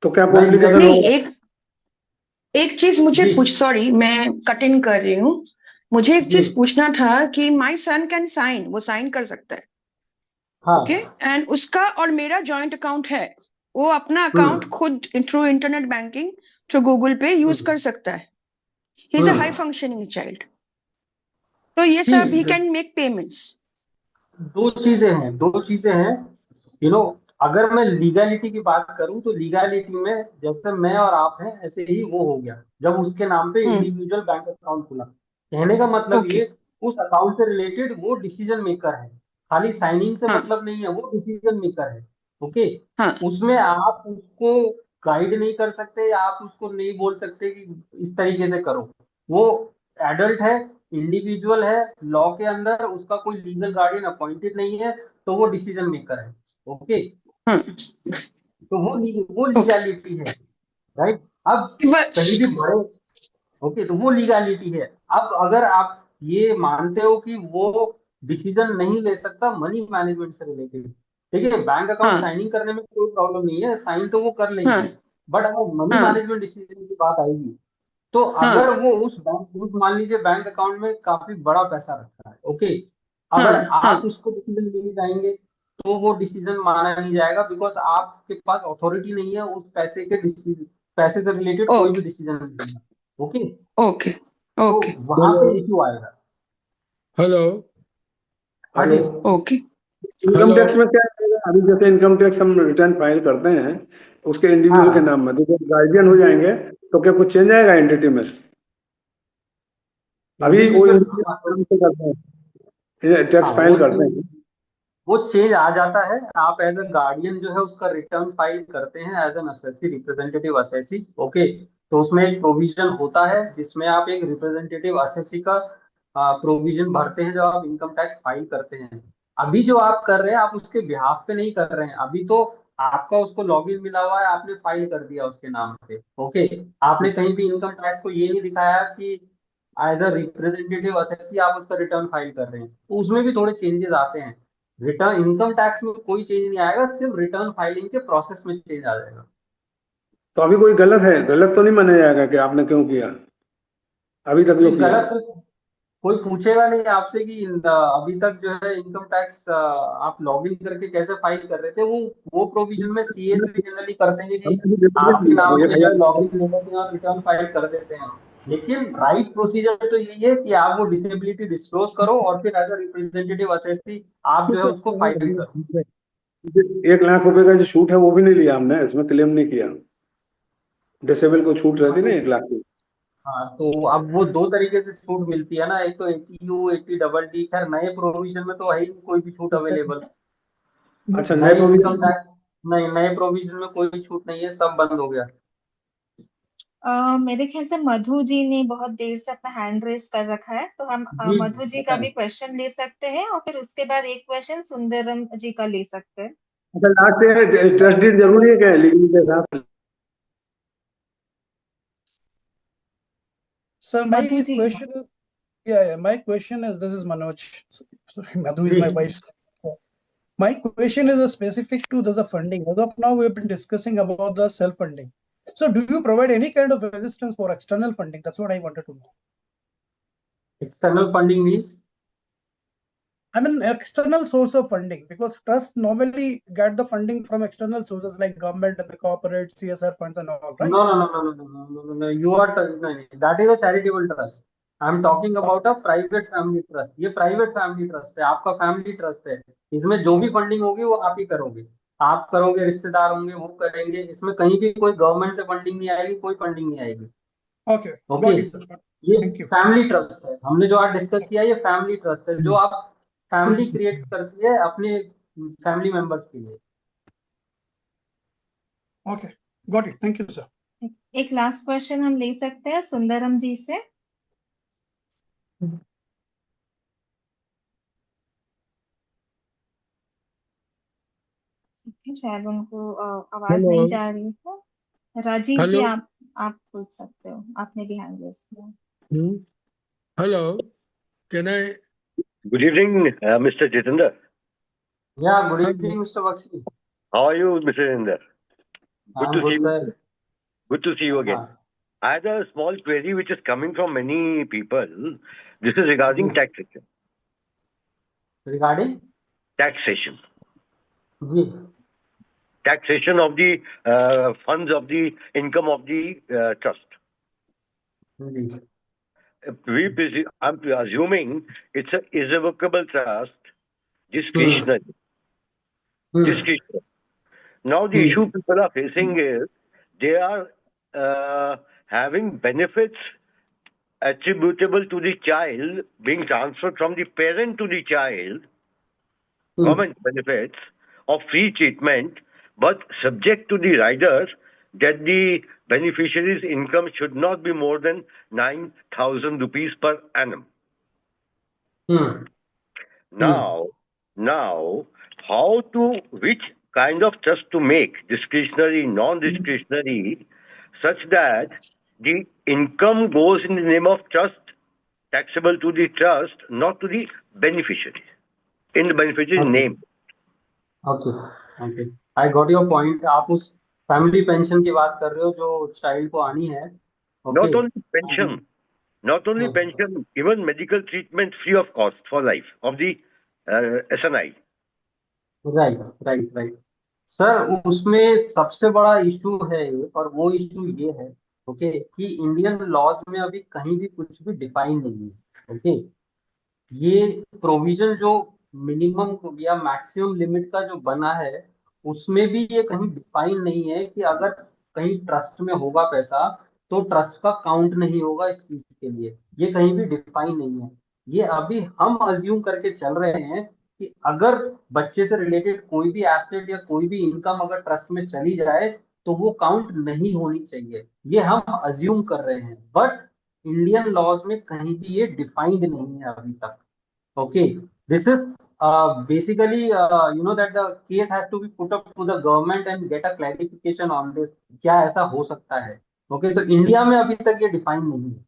S5: तो क्या
S8: मैं
S5: कॉम्प्लिकेशन
S8: एग्जैक्टली
S9: नहीं,
S5: होगा?
S9: एक एक चीज मुझे
S8: जी
S9: सॉरी मैं कट इन कर रही हूँ। मुझे एक
S8: जी
S9: चीज पूछना था कि माय सन कैन साइन, वो साइन कर सकता है, ओके,
S8: हाँ
S9: एंड उसका और मेरा जॉइंट अकाउंट है, वो अपना अकाउंट
S8: हम्म
S9: खुद through internet banking through Google पे यूज
S8: हम्म
S9: कर सकता है। He is a high
S8: hmm
S9: functioning child, तो ये
S8: जी
S9: सब ही कैन मेक पेमेंट्स।
S8: दो चीजें हैं यू नो अगर मैं लीगैलिटी की बात करूं तो लीगैलिटी में जैसे मैं और आप हैं ऐसे ही वो हो गया जब उसके नाम पे
S9: हम्म,
S8: इंडिविजुअल बैंक अकाउंट खुला। कहने का मतलब
S9: ओके,
S8: ये उस अकाउंट से रिलेटेड वो डिसीजन मेकर है, खाली साइनिंग से
S9: हाँ
S8: मतलब नहीं है, वो डिसीजन मेकर है। ओके,
S9: हाँ
S8: उसमें आप उसको गाइड नहीं कर सकते या आप उसको नहीं बोल सकते कि इस तरीके से करो। वो एडल्ट है, इंडिविजुअल है, लॉ के अंदर उसका कोई लीगल गार्डियन अपॉइंटेड नहीं है, तो वो डिसीजन मेकर है। ओके,
S9: हाँ,
S8: तो वो
S9: ओके,
S8: लीगैलिटी है, राइट। अब कहीं भी बड़े ओके तो वो लीगैलिटी है। अब अगर आप ये मानते हो कि वो डिसीजन नहीं ले सकता मनी मैनेजमेंट से रिलेटेड, देखिए बैंक अकाउंट
S9: हाँ
S8: साइनिंग करने में कोई प्रॉब्लम नहीं है, साइन तो वो कर
S9: हाँ
S8: लेंगे। बट अगर मनी
S9: हाँ
S8: मैनेजमेंट डिसीजन की बात आएगी तो अगर
S9: हाँ
S8: वो उस मान लीजिए बैंक अकाउंट में काफी बड़ा पैसा रखा है, ओके, अगर
S9: हाँ हाँ,
S8: आप उसको डिसीजन लेने जाएंगे तो वो डिसीजन माना नहीं जाएगा बिकॉज आपके पास अथॉरिटी नहीं है उस पैसे के डिसीजन, पैसे से रिलेटेड कोई भी
S9: ओके
S8: डिसीजन लेने का। ओके,
S9: ओके
S8: तो
S9: ओके
S8: वहां
S10: हेलो।
S8: पे इश्यू आएगा।
S10: हेलो।
S8: हाँ
S5: हेलो।
S8: जी
S9: ओके,
S5: इनकम
S10: हेलो।
S5: टैक्स में क्या है, अभी जैसे इनकम टैक्स हम रिटर्न फाइल करते हैं उसके इंडिविजुअल के
S8: हाँ
S5: नाम में, तो जब गार्जियन हो जाएंगे तो क्या कुछ चेंज आएगा एंटिटी में? अभी वो
S8: इंडिविजुअल
S5: इंडिविजुअल नाम से करते हैं, टैक्स
S8: हाँ
S5: फाइल करते हैं।
S8: वो चेंज आ जाता है। आप एज अ गार्डियन जो है उसका रिटर्न फाइल करते हैं as an assessee, representative assessee. Okay, तो उसमें एक प्रोविजन होता है जिसमें आप एक रिप्रेजेंटेटिव असेसी का प्रोविजन भरते हैं जब आप इनकम टैक्स फाइल करते हैं। अभी जो आप कर रहे हैं आप उसके बिहाफ पे नहीं कर रहे हैं, अभी तो आपका उसको लॉगिन मिला हुआ है, आपने फाइल कर दिया उसके नाम पे। ओके, आपने कहीं भी इनकम टैक्स को ये नहीं दिखाया कि एज अ रिप्रेजेंटेटिव असेसी आप उसका रिटर्न फाइल कर रहे हैं, तो उसमें भी थोड़े चेंजेस आते हैं। रिटर्न इनकम टैक्स में कोई चेंज नहीं आएगा, सिर्फ रिटर्न फाइलिंग के प्रोसेस में चेंज आ जाएगा।
S5: तो अभी कोई गलत है, गलत तो नहीं माना जाएगा कि आपने क्यों किया अभी तक जो
S8: नहीं
S5: किया?
S8: गलत तो कोई पूछेगा नहीं आपसे कि अभी तक जो है इनकम टैक्स आप लॉगिन करके कैसे फाइल कर रहे थे। वो प्रोविजन में सीए से जनरली करते हैं कि
S5: हमने अभी डिपोजिट
S8: आपके
S5: दिया,
S8: नाम
S5: ये
S8: पे जो है लॉगिन ले लेते हैं और रिटर्न फाइल कर देते हैं। लेकिन राइट प्रोसीजर तो यही है कि आप वो डिसेबिलिटी डिस्क्लोज करो और फिर एज अ रिप्रेजेंटेटिव असेसी आप जो है उसको फाइल करो।
S5: 1 लाख रुपए का जो छूट है वो भी नहीं लिया हमने, इसमें क्लेम नहीं किया। डिसेबल को छूट रहती ना 1 लाख की।
S8: हाँ तो अब वो दो तरीके से छूट मिलती है ना, एक तो 80U 80 डबल डी, खैर नए प्रोविजन में तो है ही नहीं कोई भी छूट अवेलेबल।
S5: अच्छा, नए
S8: नए इनकम
S5: प्रोविजन।
S8: टैक्स नहीं, नए प्रोविजन में कोई छूट नहीं है, सब बंद हो गया।
S1: मेरे ख्याल से मधु जी ने बहुत देर से अपना हैंड रेस कर रखा है, तो हम
S8: जी
S1: मधु जी का
S8: बताएं।
S1: भी क्वेश्चन ले सकते हैं और फिर उसके बाद एक क्वेश्चन सुंदरम जी का ले सकते हैं।
S5: अच्छा, लास्ट है, ट्रस्ट डीड जरूरी है क्या लीगल के साथ?
S10: Sir,
S1: Madhu
S10: my
S1: ji.
S10: question is, yeah, my question is, this is Manoj. Sorry, Madhu is
S8: ji
S10: my wife. My question is specific to the funding. As of now, we have been discussing about the self-funding. So, do you provide any kind of resistance for external funding? That's what I wanted to know.
S8: External funding means
S10: I mean, external source of funding, because trust normally get the funding from external sources like government and the corporate CSR funds and all, right?
S8: No no no no no no no no no you are नहीं, that is a charitable trust. I am talking
S10: Okay.
S8: About a private family trust. ये private family trust है, आपका family trust है। इसमें जो भी funding होगी वो आप ही करोगे, आप करोगे, रिश्तेदार होंगे वो करेंगे। इसमें कहीं भी कोई गवर्नमेंट से फंडिंग नहीं आएगी, कोई फंडिंग नहीं आएगी।
S10: Okay.
S8: Okay,
S10: Got it, sir.
S8: ये
S10: Thank you.
S8: फैमिली ट्रस्ट है, हमने जो आज डिस्कस किया ये फैमिली ट्रस्ट है जो आप फैमिली क्रिएट करती है अपने फैमिली मेंबर्स के लिए।
S10: Okay. Got it. Thank you, sir.
S1: एक लास्ट क्वेश्चन हम ले सकते हैं सुंदरम जी से। शायद उनको आवाज नहीं जा रही है। राजीव जी, आप पूछ सकते हो, आपने भी हैंड रेज किया।
S11: Hello, can I?
S12: Good evening, Mr. Jitendra.
S8: Yeah, good evening, Mr. Bakshi.
S12: How are you, Mr. Jitendra? Good
S8: I'm
S12: to
S8: good,
S12: see you.
S8: sir.
S12: Good to see you again. I had a small query which is coming from many people. This is regarding taxation.
S8: Regarding?
S12: Taxation.
S8: जी.
S12: Taxation of the funds of the income of the trust.
S8: जी.
S12: I'm assuming it's an irrevocable trust, discretionary. Discretionary. Now the issue people are facing is they are having benefits attributable to the child being transferred from the parent to the child, government benefits of free treatment, but subject to the riders that the beneficiary's income should not be more than 9,000 rupees per annum. Now, which kind of trust to make, discretionary, non-discretionary, such that the income goes in the name of trust, taxable to the trust, not to the beneficiary, in the beneficiary's name.
S8: Okay. I got your point. आप उस family pension की बात कर रहे हो जो child को आनी है.
S12: Not only pension, even medical treatment free of cost for life of the SNI.
S8: Right. Sir, उसमें सबसे बड़ा इशू है और वो इशू ये है कि इंडियन लॉज में अभी कहीं भी कुछ भी डिफाइन नहीं है. ये प्रोविजन जो मिनिमम या मैक्सिमम लिमिट का जो बना है उसमें भी ये कहीं डिफाइन नहीं है कि अगर कहीं ट्रस्ट में होगा पैसा तो ट्रस्ट का काउंट नहीं होगा इस चीज के लिए. ये कहीं भी डिफाइन नहीं है. ये अभी हम अज्यूम करके चल रहे हैं कि अगर बच्चे से रिलेटेड कोई भी एसेट या कोई भी इनकम अगर ट्रस्ट में चली जाए तो वो काउंट नहीं होनी चाहिए. ये हम अज्यूम कर रहे हैं, बट इंडियन लॉज में कहीं भी ये डिफाइंड नहीं है अभी तक. Okay, this is basically that the case has to be put up to the government and get a clarification on this. क्या ऐसा हो सकता है? Okay, तो इंडिया में अभी तक ये डिफाइन नहीं है.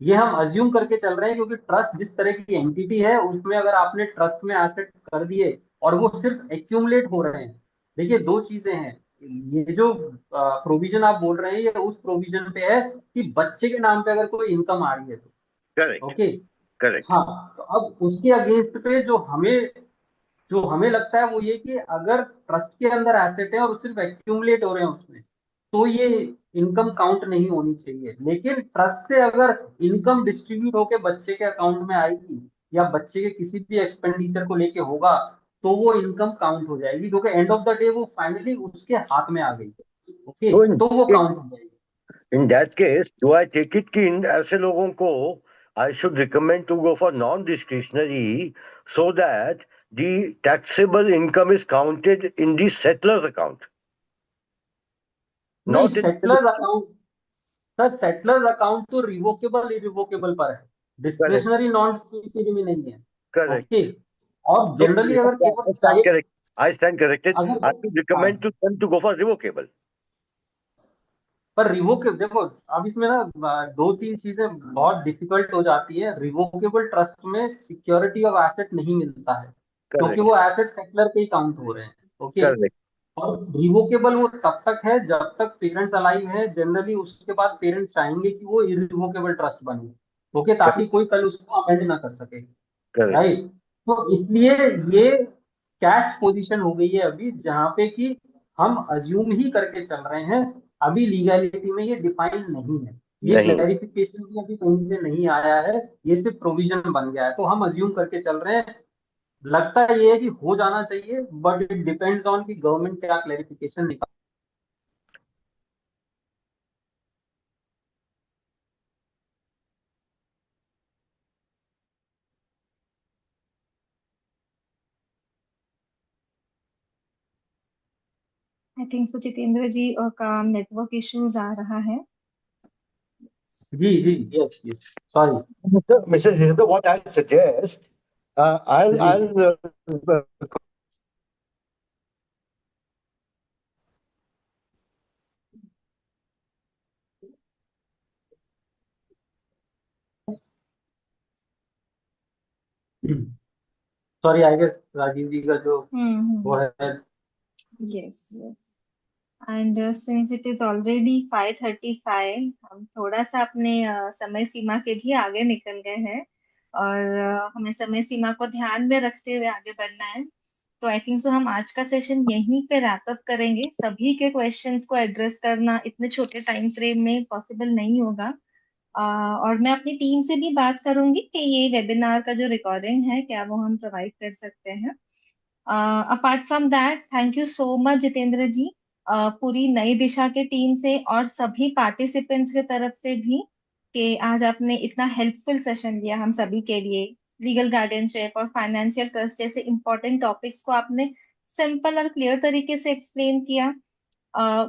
S8: ये हम अज्यूम करके चल रहे हैं क्योंकि ट्रस्ट जिस तरह की एंटिटी है उसमें अगर आपने ट्रस्ट में एसेट कर दिए और वो सिर्फ एक्यूमुलेट हो रहे हैं. देखिए, दो चीजें हैं. ये जो प्रोविजन आप बोल रहे हैं ये उस प्रोविजन पे है कि बच्चे के नाम पे अगर कोई इनकम आ रही है तो.
S12: Correct. Correct.
S8: हाँ, तो अब उसके अगेंस्ट पे जो हमें लगता है वो ये कि अगर ट्रस्ट के अंदर एसेट है और सिर्फ एक्यूमुलेट हो रहे हैं उसमें तो ये इनकम काउंट नहीं होनी चाहिए. लेकिन ट्रस्ट से अगर इनकम डिस्ट्रीब्यूट होके बच्चे के अकाउंट में आएगी या बच्चे के किसी भी एक्सपेंडिचर को लेके होगा तो वो इनकम काउंट हो जाएगी क्योंकि एंड ऑफ द डे वो फाइनली उसके हाथ में आ गई. ओके, तो वो काउंट हो जाएगी.
S12: In that case, do I take it कि ऐसे लोगों को I should recommend to go for non-discretionary so that the taxable income is counted in the settler's account?
S8: Not in settlers account. Sir, settlers account तो revocable irrevocable पर है, discretionary non discretionary में नहीं है. ओके, और generally अगर केवल
S12: I stand corrected. I would recommend to them to go for revocable.
S8: पर रिवोकेबल, देखो अब इसमें ना दो तीन चीजें बहुत डिफिकल्ट हो जाती है. रिवोकेबल ट्रस्ट में सिक्योरिटी ऑफ एसेट नहीं मिलता है क्योंकि वो एसेट सेटलर पे ही काउंट हो रहे हैं. ओके, और रिवोकेबल वो तब तक है जब तक पेरेंट्स अलाइव है. जनरली उसके बाद पेरेंट्स चाहेंगे कि वो इरिवोकेबल ट्रस्ट बने. ओके, ताकि कोई कल उसको अमेंड ना कर सके. राइट, तो इसलिए ये कैच पोजीशन हो गई है अभी जहां पे कि हम अज्यूम ही करके चल रहे हैं. अभी लीगैलिटी में ये डिफाइन नहीं है. ये क्लैरिफिकेशन भी अभी कहीं से नहीं आया है. ये सिर्फ प्रोविजन बन गया है तो हम अज्यूम करके चल रहे हैं. लगता है ये है कि हो जाना चाहिए, बट इट डिपेंड्स ऑन कि गवर्नमेंट क्या क्लैरिफिकेशन निकाल.
S1: आई थिंक सो जितेंद्र जी का नेटवर्क इश्यूज आ रहा है.
S8: जी, yes, sorry.
S12: Mr. Jitendra, what I suggest, I'll
S8: sorry, I guess Rajiv ji का जो वो है।
S1: Yes, yes. And since it is already 5:35, हम थोड़ा सा अपने समय सीमा के भी आगे निकल गए हैं और हमें समय सीमा को ध्यान में रखते हुए आगे बढ़ना है। तो आई थिंक सो हम आज का सेशन यहीं पे रैप अप करेंगे। सभी के क्वेश्चंस को एड्रेस करना इतने छोटे टाइम फ्रेम में पॉसिबल नहीं होगा। और मैं अपनी टीम से भी बात करूंगी कि ये वेबिनार का जो रिकॉर्डिंग है क्या वो हम प्रोवाइड कर सकते हैं। Apart from that, thank you so much Jitendra ji, पूरी नई दिशा के टीम से और सभी पार्टिसिपेंट्स के तरफ से भी, कि आज आपने इतना हेल्पफुल सेशन दिया हम सभी के लिए। लीगल गार्डियनशिप और फाइनेंशियल ट्रस्ट जैसे इंपॉर्टेंट टॉपिक्स को आपने सिंपल और क्लियर तरीके से एक्सप्लेन किया।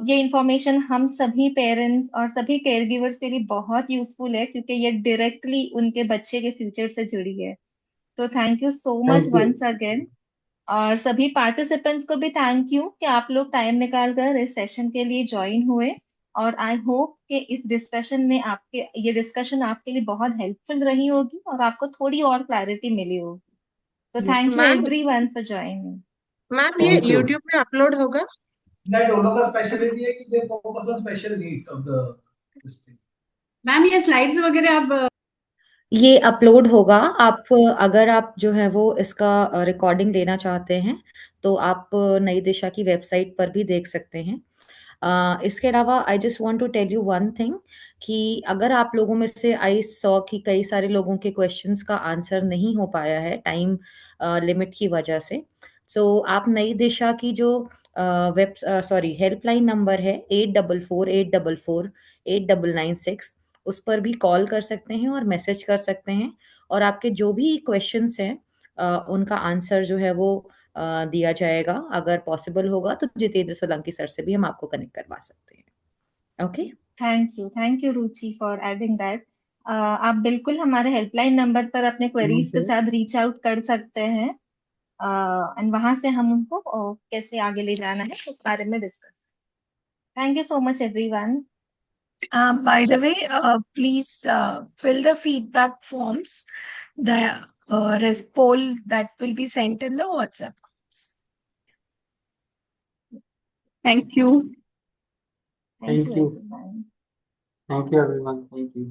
S1: ये इंफॉर्मेशन हम सभी पेरेंट्स और सभी केयर गिवर्स के लिए बहुत यूजफुल है, क्योंकि ये डायरेक्टली उनके बच्चे के फ्यूचर से जुड़ी है। तो thank you so much
S8: thank you.
S1: Once again. और सभी पार्टिसिपेंट्स को भी थैंक यू कि आप लोग टाइम निकाल कर इस सेशन के लिए ज्वाइन हुए। और आई होप कि इस डिस्कशन में ये डिस्कशन आपके लिए बहुत हेल्पफुल रही होगी और आपको थोड़ी और क्लैरिटी मिली होगी। तो thank you
S9: ma'am
S1: everyone for joining.
S9: Ma'am ये
S8: थैंक यू।
S9: यूट्यूब में अपलोड होगा?
S10: That दोनों का स्पेशलिटी है कि they focus on special needs of the
S13: ma'am ये स्लाइड्स वगैरह आप
S6: ये अपलोड होगा। आप अगर आप जो है वो इसका रिकॉर्डिंग लेना चाहते हैं तो आप नई दिशा की वेबसाइट पर भी देख सकते हैं। इसके अलावा I just want to tell you one thing कि अगर आप लोगों में से आई सॉ कि कई सारे लोगों के क्वेश्चंस का आंसर नहीं हो पाया है टाइम लिमिट की वजह से, सो आप नई दिशा की जो हेल्पलाइन नंबर है 8448448996 उस पर भी कॉल कर सकते हैं और मैसेज कर सकते हैं और आपके जो भी क्वेश्चंस हैं उनका आंसर जो है वो दिया जाएगा। अगर पॉसिबल होगा तो जितेंद्र सोलंकी सर से भी हम आपको कनेक्ट करवा सकते हैं। Okay,
S1: thank you Ruchi for adding that. आप बिल्कुल हमारे हेल्पलाइन नंबर पर अपने क्वेरीज के साथ रीच आउट कर सकते हैं एंड वहां से हम उनको कैसे आगे ले जाना है उस बारे में discuss. Thank you so much everyone.
S14: By the way, please fill the feedback forms, the poll that will be sent in the WhatsApp groups. Thank you.
S1: Thank
S8: Thank
S1: you
S8: you.
S1: everyone.
S8: Thank you everyone. Thank you.